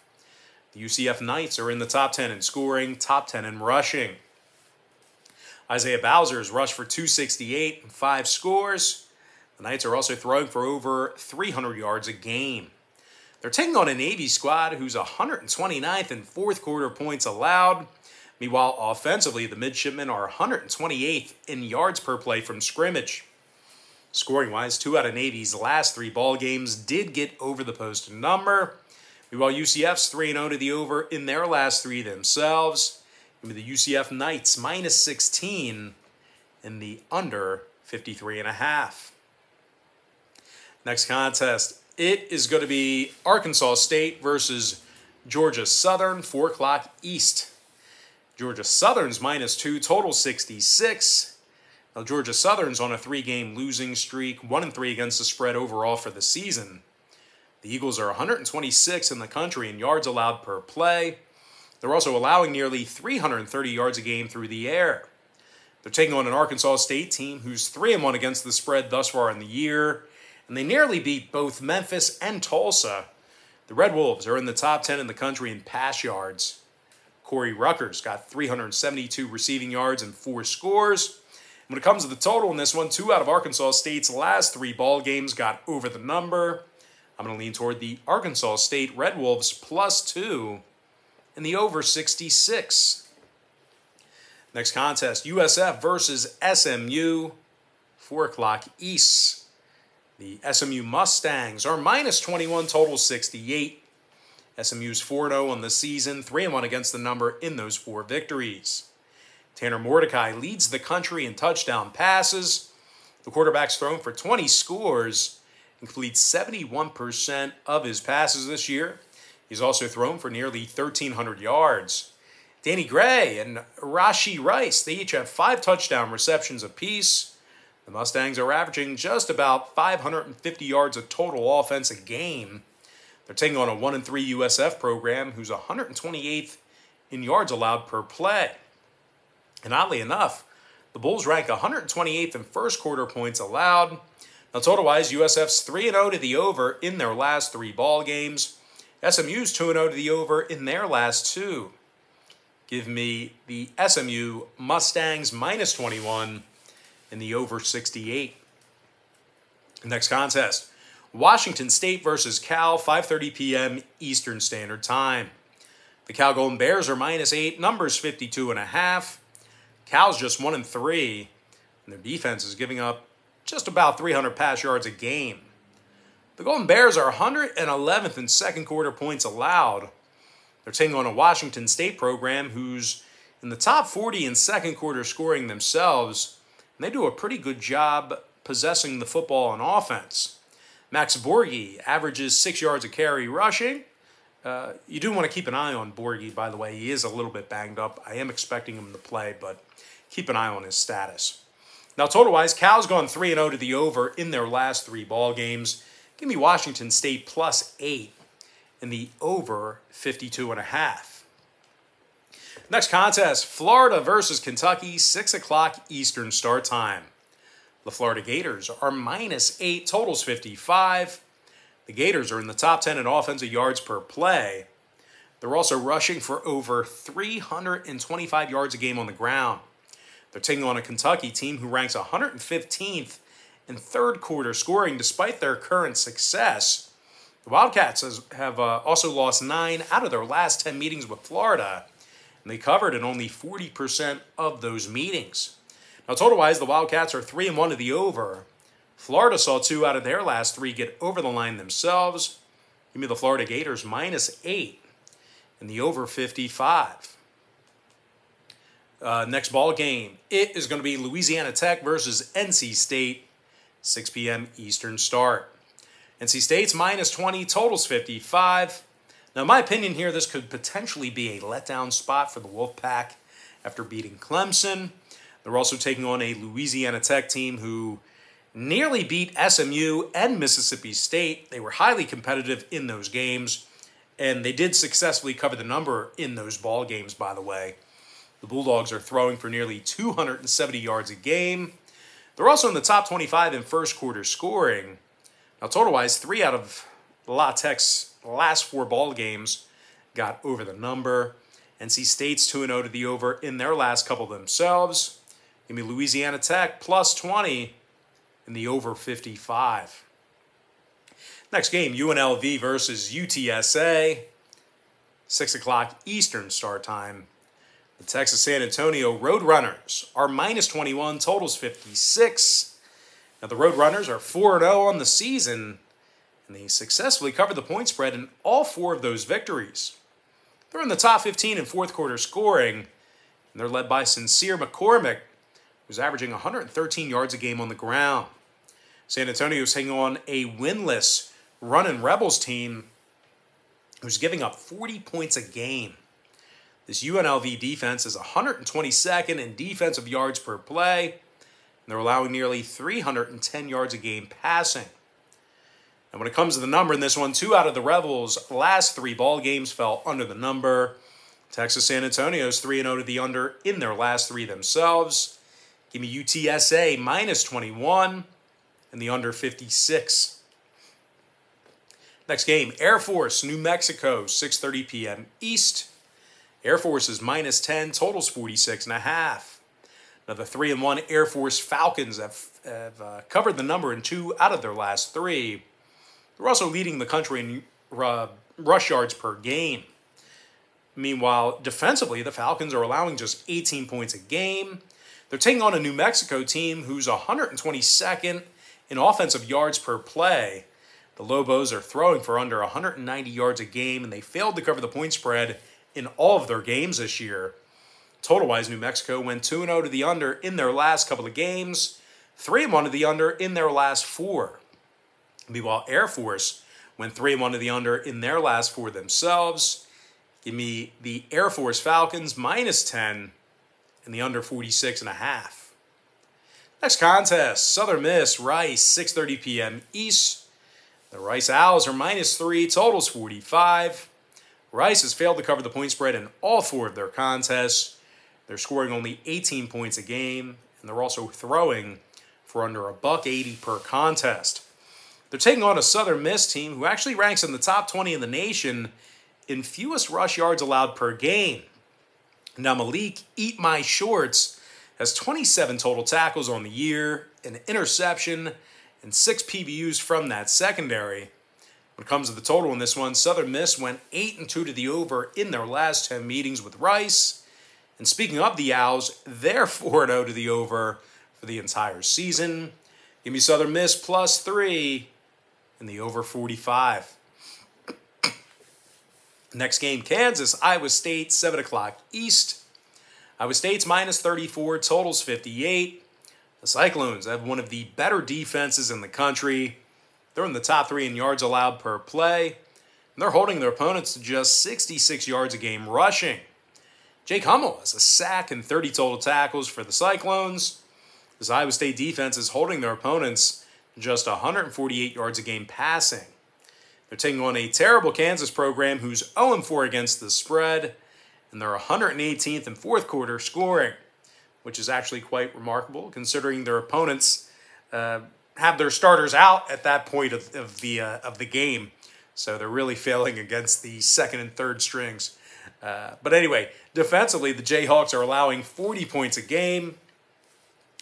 The UCF Knights are in the top 10 in scoring, top 10 in rushing. Isaiah Bowser's rushed for 268 and 5 scores. The Knights are also throwing for over 300 yards a game. They're taking on a Navy squad who's 129th in fourth quarter points allowed. Meanwhile, offensively, the midshipmen are 128th in yards per play from scrimmage. Scoring-wise, 2 out of Navy's last 3 ball games did get over the posted number. Meanwhile, UCF's 3-0 to the over in their last 3 themselves. Give me the UCF Knights -16 and the under 53.5. Next contest, it is going to be Arkansas State versus Georgia Southern, 4 o'clock East. Georgia Southern's -2, total 66. Now, Georgia Southern's on a 3-game losing streak, 1-3 against the spread overall for the season. The Eagles are 126 in the country in yards allowed per play. They're also allowing nearly 330 yards a game through the air. They're taking on an Arkansas State team who's 3-1 against the spread thus far in the year, and they nearly beat both Memphis and Tulsa. The Red Wolves are in the top 10 in the country in pass yards. Corey Rutgers got 372 receiving yards and 4 scores. When it comes to the total in this one, 2 out of Arkansas State's last 3 ball games got over the number. I'm going to lean toward the Arkansas State Red Wolves +2 and the over 66. Next contest, USF versus SMU, 4 o'clock East. The SMU Mustangs are -21, total 68. SMU's 4-0 on the season, 3-1 against the number in those 4 victories. Tanner Mordecai leads the country in touchdown passes. The quarterback's thrown for 20 scores and completes 71% of his passes this year. He's also thrown for nearly 1,300 yards. Danny Gray and Rashee Rice, they each have 5 touchdown receptions apiece. The Mustangs are averaging just about 550 yards of total offense a game. They're taking on a 1-3 USF program who's 128th in yards allowed per play. And oddly enough, the Bulls rank 128th in first quarter points allowed. Now, total-wise, USF's 3-0 to the over in their last 3 ball games. SMU's 2-0 to the over in their last 2. Give me the SMU Mustangs -21 and the over 68. Next contest, Washington State versus Cal, 5:30 p.m. Eastern Standard Time. The Cal Golden Bears are -8, numbers 52.5. Cal's just 1-3, and their defense is giving up just about 300 pass yards a game. The Golden Bears are 111th in second quarter points allowed. They're taking on a Washington State program who's in the top 40 in second quarter scoring themselves, and they do a pretty good job possessing the football on offense. Max Borghi averages 6 yards a carry rushing. You do want to keep an eye on Borghi, by the way. He is a little bit banged up. I am expecting him to play, but keep an eye on his status. Now, total-wise, Cal's gone 3-0 to the over in their last 3 ball games. Give me Washington State +8 and the over 52.5. Next contest, Florida versus Kentucky, 6 o'clock Eastern start time. The Florida Gators are -8, totals 55. The Gators are in the top 10 in offensive yards per play. They're also rushing for over 325 yards a game on the ground. They're taking on a Kentucky team who ranks 115th in third quarter scoring despite their current success. The Wildcats have also lost 9 out of their last 10 meetings with Florida, and they covered in only 40% of those meetings. Now, total-wise, the Wildcats are 3-1 to the over. Florida saw 2 out of their last 3 get over the line themselves. Give me the Florida Gators -8 and the over 55. Next ball game, it is going to be Louisiana Tech versus NC State, 6 p.m. Eastern start. NC State's -20, totals 55. Now, in my opinion here, this could potentially be a letdown spot for the Wolfpack after beating Clemson. They're also taking on a Louisiana Tech team who nearly beat SMU and Mississippi State. They were highly competitive in those games, and they did successfully cover the number in those ball games, by the way. The Bulldogs are throwing for nearly 270 yards a game. They're also in the top 25 in first quarter scoring. Now, total-wise, 3 out of La Tech's last 4 ball games got over the number. NC State's 2-0 to the over in their last couple themselves. Give me Louisiana Tech +20 and the over 55. Next game, UNLV versus UTSA, 6 o'clock Eastern start time. The Texas San Antonio Roadrunners are -21, totals 56. Now, the Roadrunners are 4-0 on the season, and they successfully covered the point spread in all 4 of those victories. They're in the top 15 in fourth quarter scoring, and they're led by Sincere McCormick, who's averaging 113 yards a game on the ground. San Antonio's hanging on a winless Runnin' Rebels team who's giving up 40 points a game. This UNLV defense is 122nd in defensive yards per play, and they're allowing nearly 310 yards a game passing. And when it comes to the number in this one, 2 out of the Rebels' last 3 ball games fell under the number. Texas San Antonio's 3-0 to the under in their last 3 themselves. Give me UTSA minus 21 and the under 56. Next game, Air Force, New Mexico, 6:30 p.m. East. Air Force is minus 10, totals 46.5. Now the 3-1 Air Force Falcons have covered the number in 2 out of their last 3. They're also leading the country in rush yards per game. Meanwhile, defensively, the Falcons are allowing just 18 points a game. They're taking on a New Mexico team who's 122nd in offensive yards per play. The Lobos are throwing for under 190 yards a game, and they failed to cover the point spread in all of their games this year. Total-wise, New Mexico went 2-0 to the under in their last couple of games, 3-1 to the under in their last 4. Meanwhile, Air Force went 3-1 to the under in their last 4 themselves. Give me the Air Force Falcons minus 10 and the under 46.5. Next contest, Southern Miss, Rice, 6:30 p.m. East. The Rice Owls are minus 3, totals 45. Rice has failed to cover the point spread in all 4 of their contests. They're scoring only 18 points a game, and they're also throwing for under $1.80 per contest. They're taking on a Southern Miss team who actually ranks in the top 20 in the nation in fewest rush yards allowed per game. Now Malik Eat My Shorts has 27 total tackles on the year, an interception, and 6 PBUs from that secondary. When it comes to the total in this one, Southern Miss went 8-2 to the over in their last 10 meetings with Rice. And speaking of the Owls, they're 4-0 to the over for the entire season. Give me Southern Miss plus 3 and the over 45. Next game, Kansas, Iowa State, 7 o'clock East. Iowa State's minus 34, totals 58. The Cyclones have one of the better defenses in the country. They're in the top 3 in yards allowed per play. And they're holding their opponents to just 66 yards a game rushing. Jake Hummel has a sack and 30 total tackles for the Cyclones. This Iowa State defense is holding their opponents to just 148 yards a game passing. They're taking on a terrible Kansas program who's 0-4 against the spread, and they're 118th in fourth quarter scoring, which is actually quite remarkable considering their opponents have their starters out at that point of the game. So they're really failing against the second and third strings. But anyway, defensively, the Jayhawks are allowing 40 points a game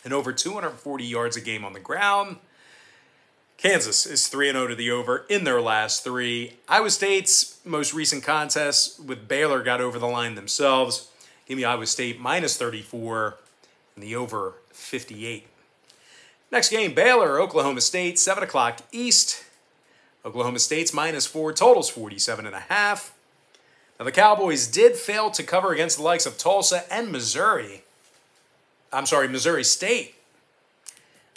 and over 240 yards a game on the ground. Kansas is 3-0 to the over in their last 3. Iowa State's most recent contests with Baylor got over the line themselves. Give me Iowa State minus 34 and the over 58. Next game, Baylor, Oklahoma State, 7 o'clock East. Oklahoma State's minus 4, totals 47.5. Now the Cowboys did fail to cover against the likes of Tulsa and Missouri State.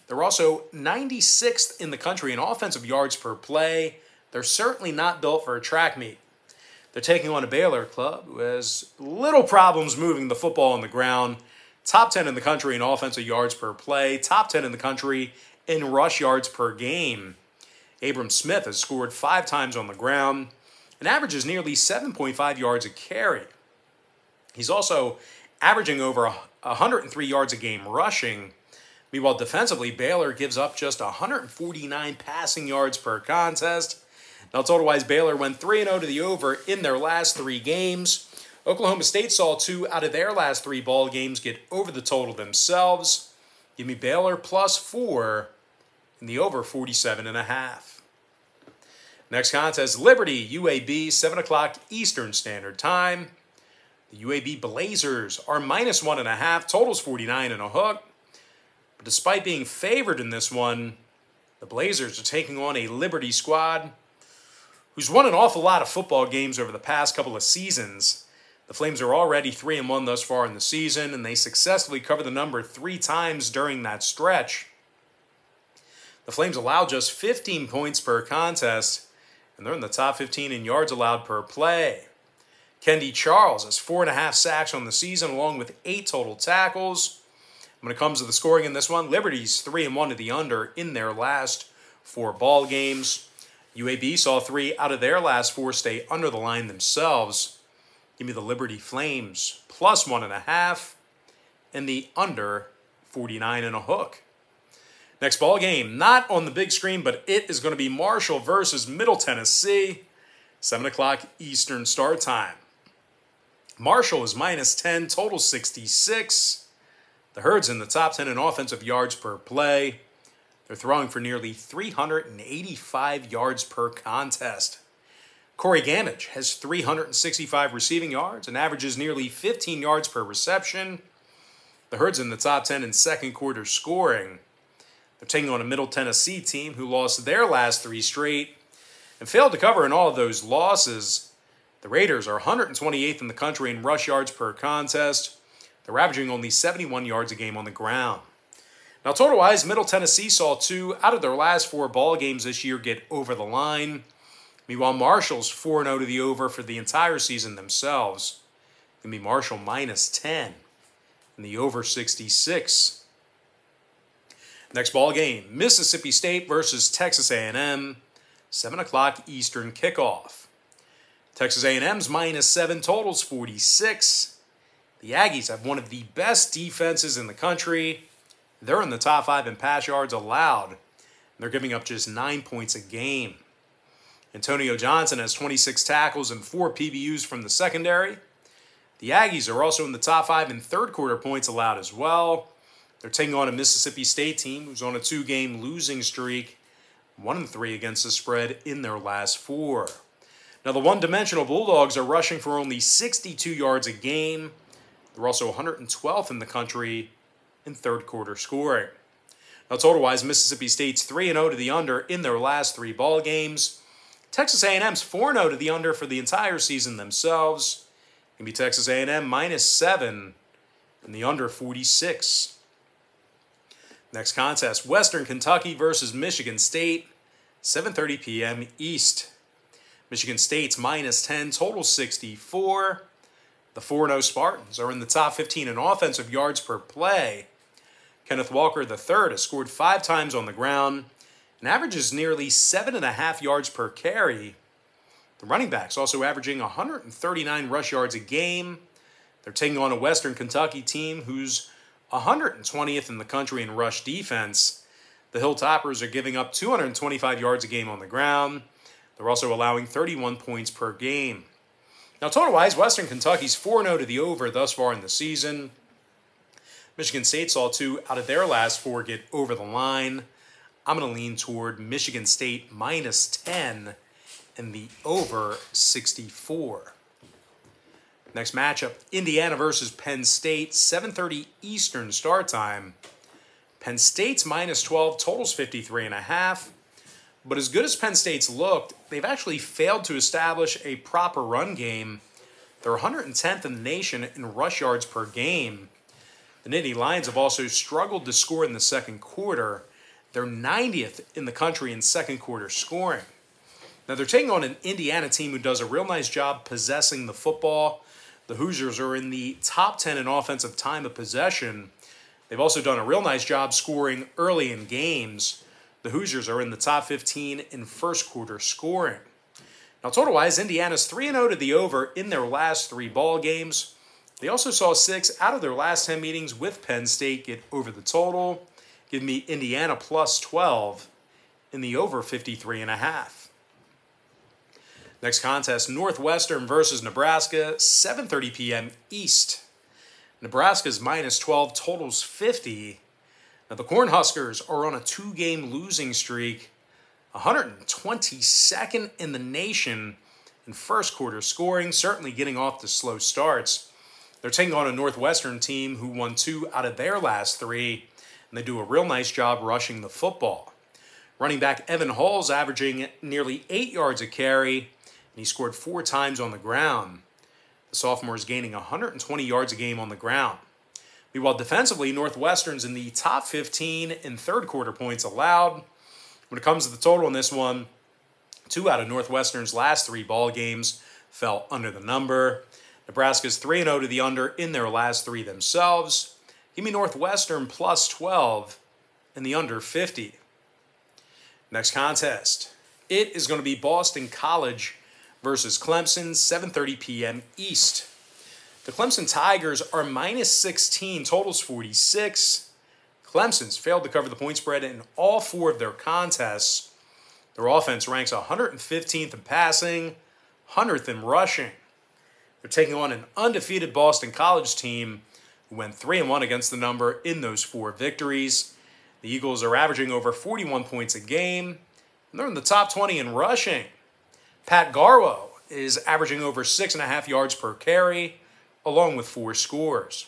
They're also 96th in the country in offensive yards per play. They're certainly not built for a track meet. They're taking on a Baylor club who has little problems moving the football on the ground. Top 10 in the country in offensive yards per play. Top 10 in the country in rush yards per game. Abram Smith has scored 5 times on the ground and averages nearly 7.5 yards a carry. He's also averaging over 103 yards a game rushing. Meanwhile, defensively, Baylor gives up just 149 passing yards per contest. Now, total-wise, Baylor went 3-0 to the over in their last 3 games. Oklahoma State saw 2 out of their last 3 ball games get over the total themselves. Give me Baylor plus 4 and the over 47.5. Next contest, Liberty, UAB, 7 o'clock Eastern Standard Time. The UAB Blazers are minus 1.5, totals 49 and a hook. But despite being favored in this one, the Blazers are taking on a Liberty squad who's won an awful lot of football games over the past couple of seasons. The Flames are already 3-1 thus far in the season, and they successfully covered the number 3 times during that stretch. The Flames allow just 15 points per contest, and they're in the top 15 in yards allowed per play. Kendi Charles has 4.5 sacks on the season, along with 8 total tackles. When it comes to the scoring in this one, Liberty's 3-1 to the under in their last 4 ball games. UAB saw 3 out of their last 4 stay under the line themselves. Give me the Liberty Flames plus 1.5 and the under 49 and a hook. Next ball game, not on the big screen, but it is going to be Marshall versus Middle Tennessee. 7 o'clock Eastern start time. Marshall is -10, total 66. The Herd's in the top 10 in offensive yards per play. They're throwing for nearly 385 yards per contest. Corey Gamage has 365 receiving yards and averages nearly 15 yards per reception. The Herd's in the top 10 in second quarter scoring. They're taking on a Middle Tennessee team who lost their last 3 straight and failed to cover in all of those losses. The Raiders are 128th in the country in rush yards per contest. They're averaging only 71 yards a game on the ground. Now, total-wise, Middle Tennessee saw 2 out of their last 4 ball games this year get over the line. Meanwhile, Marshall's 4-0 to the over for the entire season themselves. Give me Marshall -10 and the over 66. Next ball game, Mississippi State versus Texas A&M. 7 o'clock Eastern kickoff. Texas A&M's -7, totals 46. The Aggies have one of the best defenses in the country. They're in the top 5 in pass yards allowed. They're giving up just 9 points a game. Antonio Johnson has 26 tackles and 4 PBUs from the secondary. The Aggies are also in the top 5 in third quarter points allowed as well. They're taking on a Mississippi State team who's on a 2-game losing streak, 1-3 against the spread in their last 4. Now, the one-dimensional Bulldogs are rushing for only 62 yards a game. They're also 112th in the country in third quarter scoring. Now, total-wise, Mississippi State's 3-0 to the under in their last 3 ball games. Texas A&M's 4-0 to the under for the entire season themselves. It can be Texas A&M -7 and the under 46. Next contest, Western Kentucky versus Michigan State, 7:30 p.m. East. Michigan State's -10, total 64. The 4-0 Spartans are in the top 15 in offensive yards per play. Kenneth Walker III has scored 5 times on the ground and averages nearly 7.5 yards per carry. The running backs also averaging 139 rush yards a game. They're taking on a Western Kentucky team who's 120th in the country in rush defense. The Hilltoppers are giving up 225 yards a game on the ground. They're also allowing 31 points per game. Now, total-wise, Western Kentucky's 4-0 to the over thus far in the season. Michigan State saw 2 out of their last 4 get over the line. I'm going to lean toward Michigan State -10 and the over 64. Next matchup, Indiana versus Penn State, 7:30 Eastern start time. Penn State's -12, totals 53.5. But as good as Penn State's looked, they've actually failed to establish a proper run game. They're 110th in the nation in rush yards per game. The Nittany Lions have also struggled to score in the second quarter. They're 90th in the country in second quarter scoring. Now, they're taking on an Indiana team who does a real nice job possessing the football. The Hoosiers are in the top 10 in offensive time of possession. They've also done a real nice job scoring early in games. The Hoosiers are in the top 15 in first quarter scoring. Now, total-wise, Indiana's 3-0 to the over in their last 3 ball games. They also saw 6 out of their last 10 meetings with Penn State get over the total. Give me Indiana +12 in the over 53.5. Next contest, Northwestern versus Nebraska, 7:30 p.m. East. Nebraska's -12, totals 50. Now, the Cornhuskers are on a 2-game losing streak, 122nd in the nation in first quarter scoring, certainly getting off to slow starts. They're taking on a Northwestern team who won 2 out of their last 3, and they do a real nice job rushing the football. Running back Evan Hall's averaging nearly 8 yards a carry, and he scored 4 times on the ground. The sophomore is gaining 120 yards a game on the ground. Meanwhile, defensively, Northwestern's in the top 15 in third quarter points allowed. When it comes to the total in this one, 2 out of Northwestern's last 3 ball games, fell under the number. Nebraska's 3-0 to the under in their last 3 themselves. Give me Northwestern plus 12 and the under 50. Next contest. It is going to be Boston College versus Clemson, 7:30 p.m. East. The Clemson Tigers are minus 16, totals 46. Clemson's failed to cover the point spread in all 4 of their contests. Their offense ranks 115th in passing, 100th in rushing. They're taking on an undefeated Boston College team who went 3-1 against the number in those 4 victories. The Eagles are averaging over 41 points a game, and they're in the top 20 in rushing. Pat Garwo is averaging over 6.5 yards per carry, along with 4 scores.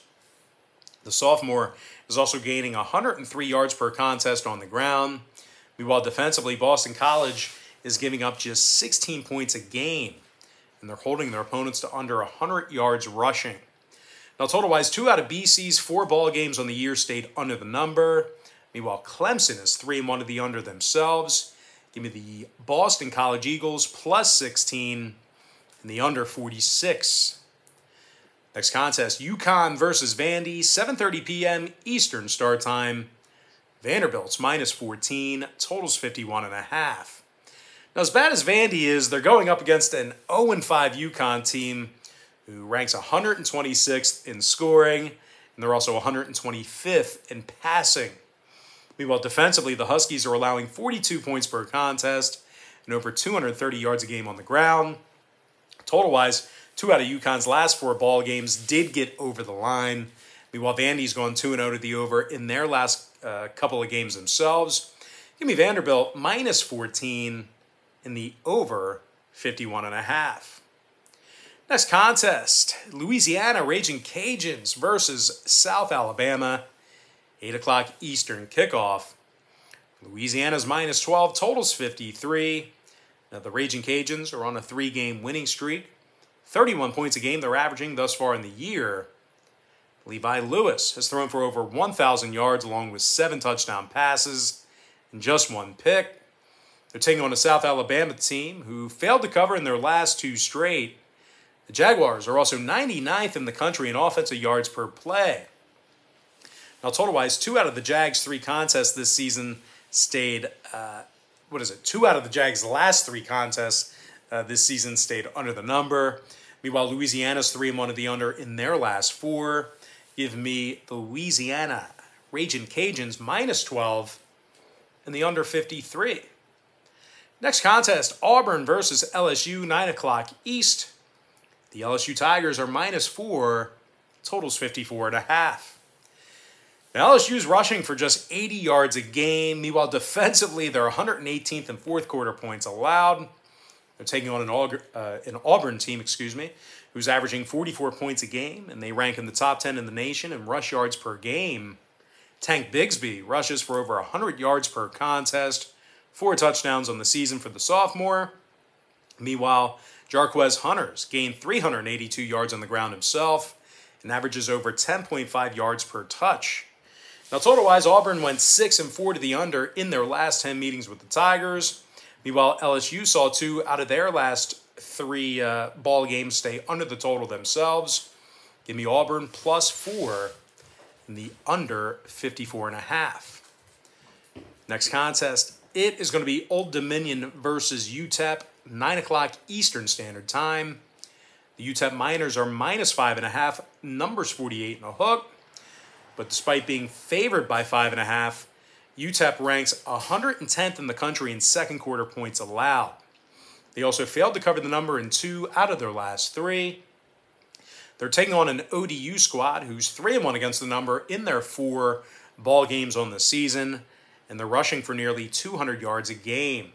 The sophomore is also gaining 103 yards per contest on the ground. Meanwhile, defensively, Boston College is giving up just 16 points a game, and they're holding their opponents to under 100 yards rushing. Now, total-wise, 2 out of BC's 4 ball games on the year stayed under the number. Meanwhile, Clemson is 3-1 to the under themselves. Give me the Boston College Eagles plus 16 and the under 46. Next contest, UConn versus Vandy, 7:30 p.m. Eastern start time. Vanderbilt's minus 14, totals 51.5. Now, as bad as Vandy is, they're going up against an 0-5 UConn team who ranks 126th in scoring, and they're also 125th in passing. Meanwhile, defensively, the Huskies are allowing 42 points per contest and over 230 yards a game on the ground. Total-wise, 2 out of UConn's last 4 ball games did get over the line. Meanwhile, Vandy's gone 2-0 to the over in their last couple of games themselves. Give me Vanderbilt minus 14 in the over 51.5. Next contest, Louisiana Raging Cajuns versus South Alabama. 8 o'clock Eastern kickoff. Louisiana's minus 12, totals 53. Now, the Raging Cajuns are on a 3-game winning streak. 31 points a game they're averaging thus far in the year. Levi Lewis has thrown for over 1,000 yards along with 7 touchdown passes and just 1 pick. They're taking on a South Alabama team who failed to cover in their last 2 straight. The Jaguars are also 99th in the country in offensive yards per play. Now, total-wise, 2 out of the Jags' 3 contests this season stayed, 2 out of the Jags' last 3 contests this season stayed under the number. Meanwhile, Louisiana's 3-1 to the under in their last 4. Give me the Louisiana Raging Cajuns minus 12 and the under 53. Next contest, Auburn versus LSU, 9 o'clock East. The LSU Tigers are minus 4, totals 54.5. Now, LSU's rushing for just 80 yards a game. Meanwhile, defensively, they're 118th in fourth quarter points allowed. They're taking on an Auburn team, who's averaging 44 points a game, and they rank in the top 10 in the nation in rush yards per game. Tank Bigsby rushes for over 100 yards per contest, 4 touchdowns on the season for the sophomore. Meanwhile, Jarquez Hunters gained 382 yards on the ground himself and averages over 10.5 yards per touch. Now, total-wise, Auburn went 6-4 to the under in their last 10 meetings with the Tigers. Meanwhile, LSU saw 2 out of their last 3 ball games stay under the total themselves. Give me Auburn plus 4 and the under 54.5. Next contest, it is going to be Old Dominion versus UTEP, 9 o'clock Eastern Standard Time. The UTEP Miners are minus 5.5, numbers 48 and a hook. But despite being favored by 5.5, UTEP ranks 110th in the country in second quarter points allowed. They also failed to cover the number in 2 out of their last 3. They're taking on an ODU squad who's 3-1 against the number in their 4 ball games on the season, and they're rushing for nearly 200 yards a game.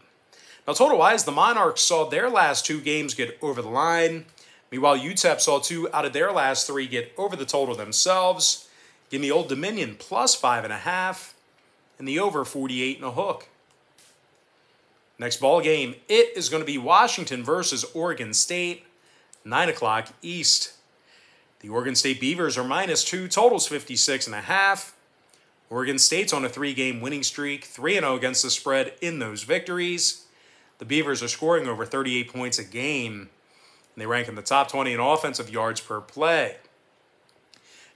Now, total-wise, the Monarchs saw their last 2 games get over the line. Meanwhile, UTEP saw 2 out of their last 3 get over the total themselves. Give me Old Dominion plus 5.5 and the over 48 and a hook. Next ball game, it is going to be Washington versus Oregon State, 9 o'clock East. The Oregon State Beavers are minus 2, totals 56.5. Oregon State's on a 3-game winning streak, 3-0 against the spread in those victories. The Beavers are scoring over 38 points a game. and they rank in the top 20 in offensive yards per play.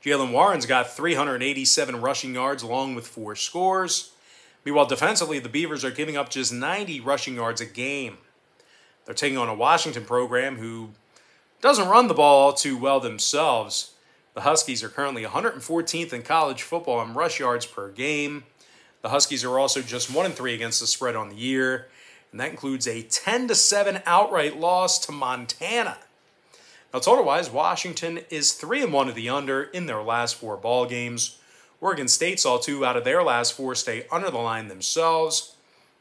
Jaylen Warren's got 387 rushing yards along with 4 scores. Meanwhile, defensively, the Beavers are giving up just 90 rushing yards a game. They're taking on a Washington program who doesn't run the ball all too well themselves. The Huskies are currently 114th in college football in rush yards per game. The Huskies are also just 1-3 against the spread on the year, and that includes a 10-7 outright loss to Montana. Now, total-wise, Washington is 3-1 to the under in their last 4 ball games. Oregon State saw 2 out of their last 4 stay under the line themselves.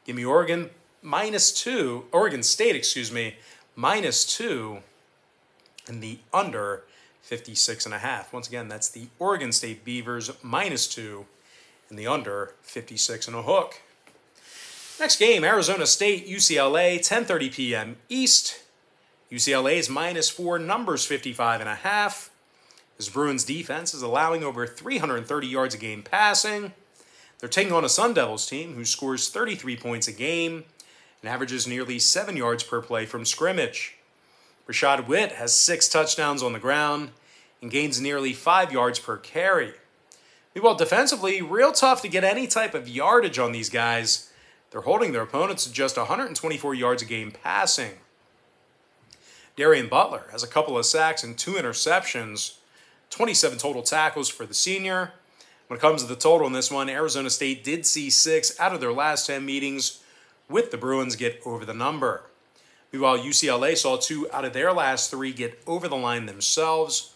Give me Oregon -2. Oregon State, -2, and the under 56.5. Once again, that's the Oregon State Beavers -2, and the under 56.5. Next game, Arizona State, UCLA, 10:30 p.m. East. UCLA is -4, numbers 55.5. This Bruins defense is allowing over 330 yards a game passing. They're taking on a Sun Devils team who scores 33 points a game and averages nearly 7 yards per play from scrimmage. Rashad Witt has 6 touchdowns on the ground and gains nearly 5 yards per carry. Meanwhile, defensively, real tough to get any type of yardage on these guys. They're holding their opponents to just 124 yards a game passing. Darian Butler has a couple of sacks and 2 interceptions, 27 total tackles for the senior. When it comes to the total in this one, Arizona State did see 6 out of their last 10 meetings with the Bruins get over the number. Meanwhile, UCLA saw 2 out of their last 3 get over the line themselves.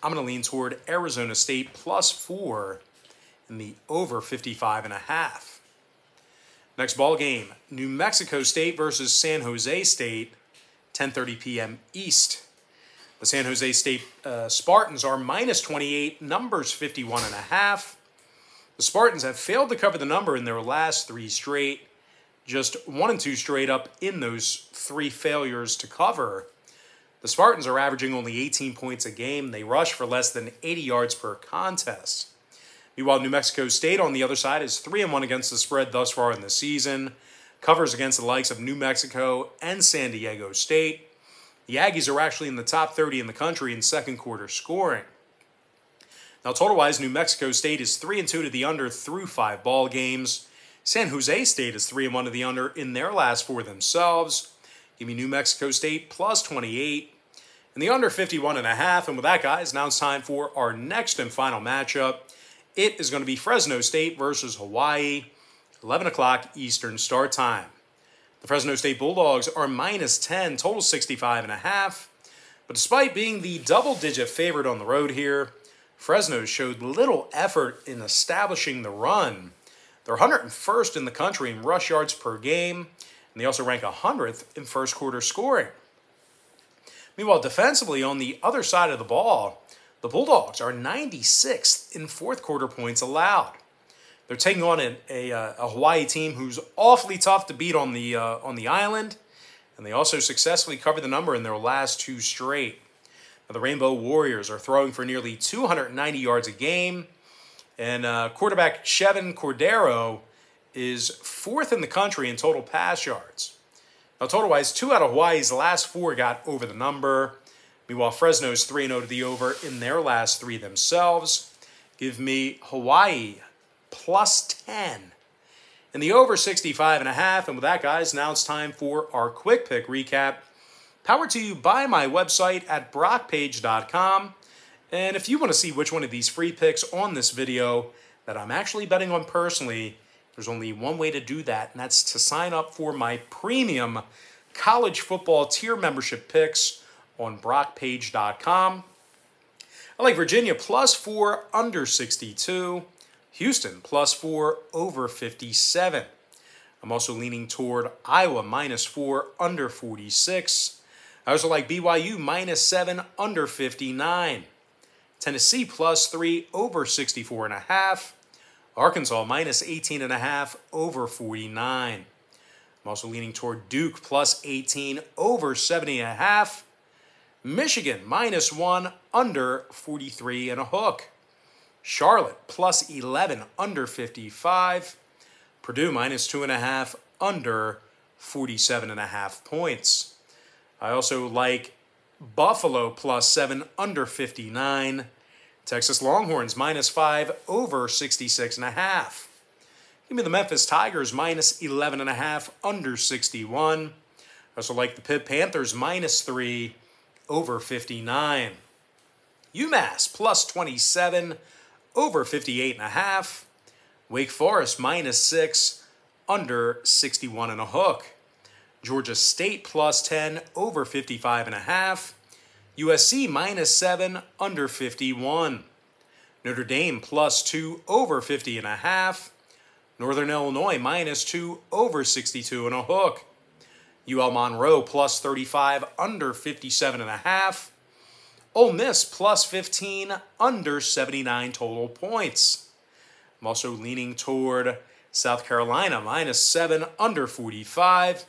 I'm going to lean toward Arizona State +4 in the over 55.5. Next ball game, New Mexico State versus San Jose State, 10:30 p.m. East. The San Jose State Spartans are -28, numbers 51.5. The Spartans have failed to cover the number in their last 3 straight, just 1 and 2 straight up in those 3 failures to cover. The Spartans are averaging only 18 points a game. They rush for less than 80 yards per contest. Meanwhile, New Mexico State on the other side is 3-1 against the spread thus far in the season. Covers against the likes of New Mexico and San Diego State. The Aggies are actually in the top 30 in the country in second quarter scoring. Now, total-wise, New Mexico State is 3-2 to the under through 5 ball games. San Jose State is 3-1 to the under in their last 4 themselves. Give me New Mexico State +28 and the under 51.5. And with that, guys, now it's time for our next and final matchup. It is going to be Fresno State versus Hawaii, 11 o'clock Eastern start time. The Fresno State Bulldogs are -10, total 65.5. But despite being the double-digit favorite on the road here, Fresno showed little effort in establishing the run. They're 101st in the country in rush yards per game, and they also rank 100th in first quarter scoring. Meanwhile, defensively on the other side of the ball, the Bulldogs are 96th in fourth quarter points allowed. They're taking on a Hawaii team who's awfully tough to beat on the island, and they also successfully covered the number in their last 2 straight. Now, the Rainbow Warriors are throwing for nearly 290 yards a game, and quarterback Chevin Cordero is 4th in the country in total pass yards. Now, total-wise, 2 out of Hawaii's last 4 got over the number. Meanwhile, Fresno's 3-0 to the over in their last 3 themselves. Give me Hawaii +10. And the over 65.5. And with that, guys, now it's time for our quick pick recap. Powered to you by my website at brockpage.com. And if you want to see which one of these free picks on this video that I'm actually betting on personally, there's only one way to do that, and that's to sign up for my premium college football tier membership picks on brockpage.com. I like Virginia +4 under 62. Houston +4 over 57. I'm also leaning toward Iowa -4 under 46. I also like BYU -7 under 59. Tennessee +3 over 64.5. Arkansas -18.5 over 49. I'm also leaning toward Duke +18 over 70.5. Michigan -1 under 43 and a hook. Charlotte +11 under 55. Purdue -2.5 under 47.5 points. I also like Buffalo +7 under 59. Texas Longhorns -5 over 66.5. Give me the Memphis Tigers -11.5 under 61. I also like the Pitt Panthers -3 over 59. UMass +27 over 58.5. Wake Forest -6 under 61.5. Georgia State +10 over 55.5. USC -7 under 51. Notre Dame +2 over 50.5. Northern Illinois -2 over 62.5. UL Monroe +35 under 57.5. Ole Miss +15 under 79 total points. I'm also leaning toward South Carolina -7 under 45.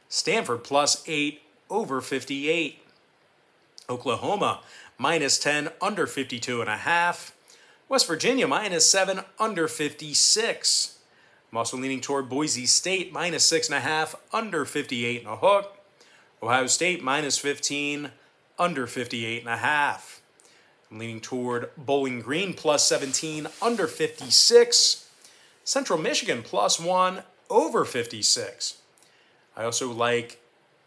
Stanford +8 over 58. Oklahoma -10 under 52.5. West Virginia -7 under 56. I'm also leaning toward Boise State -6.5 under 58.5. Ohio State -15 under 58.5. I'm leaning toward Bowling Green +17 under 56. Central Michigan +1 over 56. I also like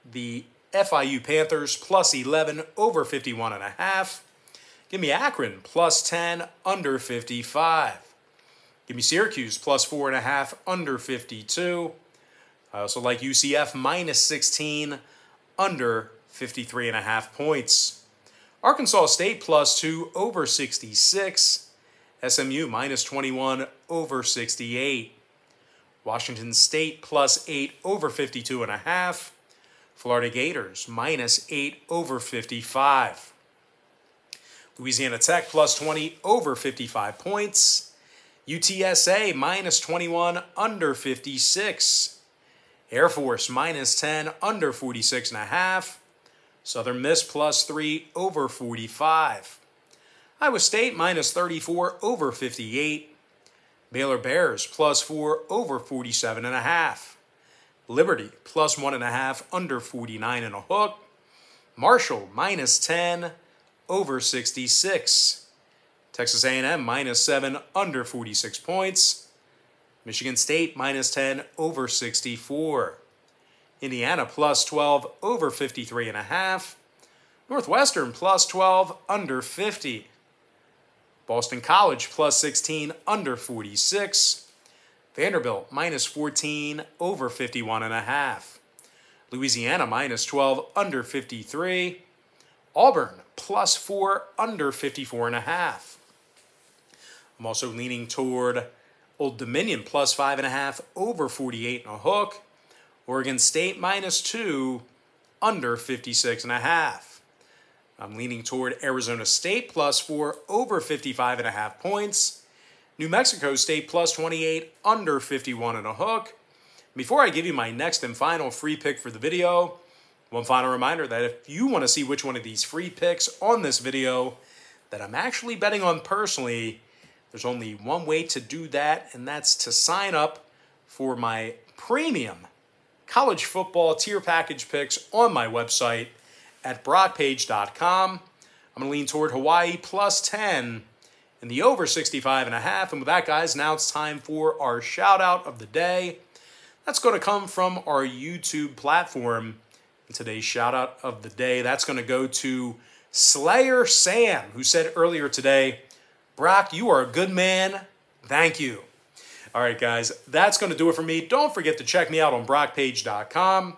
the FIU Panthers +11 over 51.5. Give me Akron +10 under 55. Give me Syracuse +4.5 under 52. I also like UCF -16 under 53.5 points. Arkansas State +2 over 66. SMU -21 over 68. Washington State +8 over 52.5. Florida Gators -8 over 55. Louisiana Tech +20 over 55 points. UTSA -21 under 56. Air Force -10 under 46.5. Southern Miss +3 over 45. Iowa State -34 over 58. Baylor Bears +4 over 47.5. Liberty +1.5 under 49.5. Marshall -10 over 66. Texas A&M -7 under 46 points. Michigan State -10 over 64. Indiana +12 over 53.5. Northwestern +12 under 50. Boston College +16 under 46. Vanderbilt -14 over 51.5. Louisiana -12 under 53. Auburn +4 under 54.5. I'm also leaning toward Old Dominion +5.5 over 48.5. Oregon State -2 under 56.5. I'm leaning toward Arizona State +4 over 55.5 points. New Mexico State +28 under 51.5. Before I give you my next and final free pick for the video, one final reminder that if you want to see which one of these free picks on this video that I'm actually betting on personally, there's only one way to do that, and that's to sign up for my premium college football tier package picks on my website at brockpage.com. I'm going to lean toward Hawaii +10 and the over 65.5. And with that, guys, now it's time for our shout out of the day. That's going to come from our YouTube platform. And today's shout out of the day, that's going to go to Slayer Sam, who said earlier today, Brock, you are a good man. Thank you. All right, guys, that's going to do it for me. Don't forget to check me out on brockpage.com.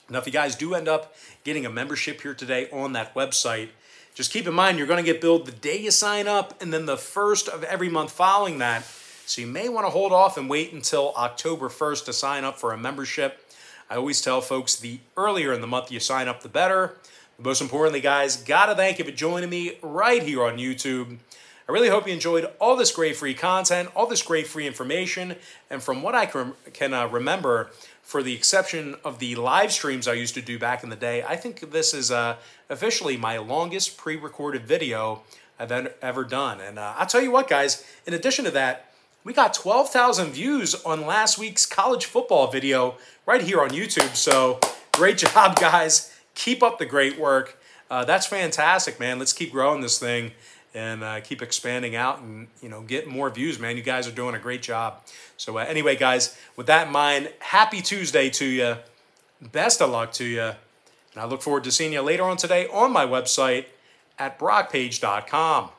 Now, if you guys do end up getting a membership here today on that website, just keep in mind you're going to get billed the day you sign up and then the first of every month following that. So you may want to hold off and wait until October 1st to sign up for a membership. I always tell folks the earlier in the month you sign up, the better. But most importantly, guys, got to thank you for joining me right here on YouTube. I really hope you enjoyed all this great free content, all this great free information, and from what I can remember, for the exception of the live streams I used to do back in the day, I think this is officially my longest pre-recorded video I've ever done. And I'll tell you what, guys, in addition to that, we got 12,000 views on last week's college football video right here on YouTube. So great job, guys. keep up the great work. That's fantastic, man. Let's keep growing this thing and keep expanding out and, get more views, man. You guys are doing a great job. So anyway, guys, with that in mind, happy Tuesday to you. Best of luck to you. And I look forward to seeing you later on today on my website at brockpage.com.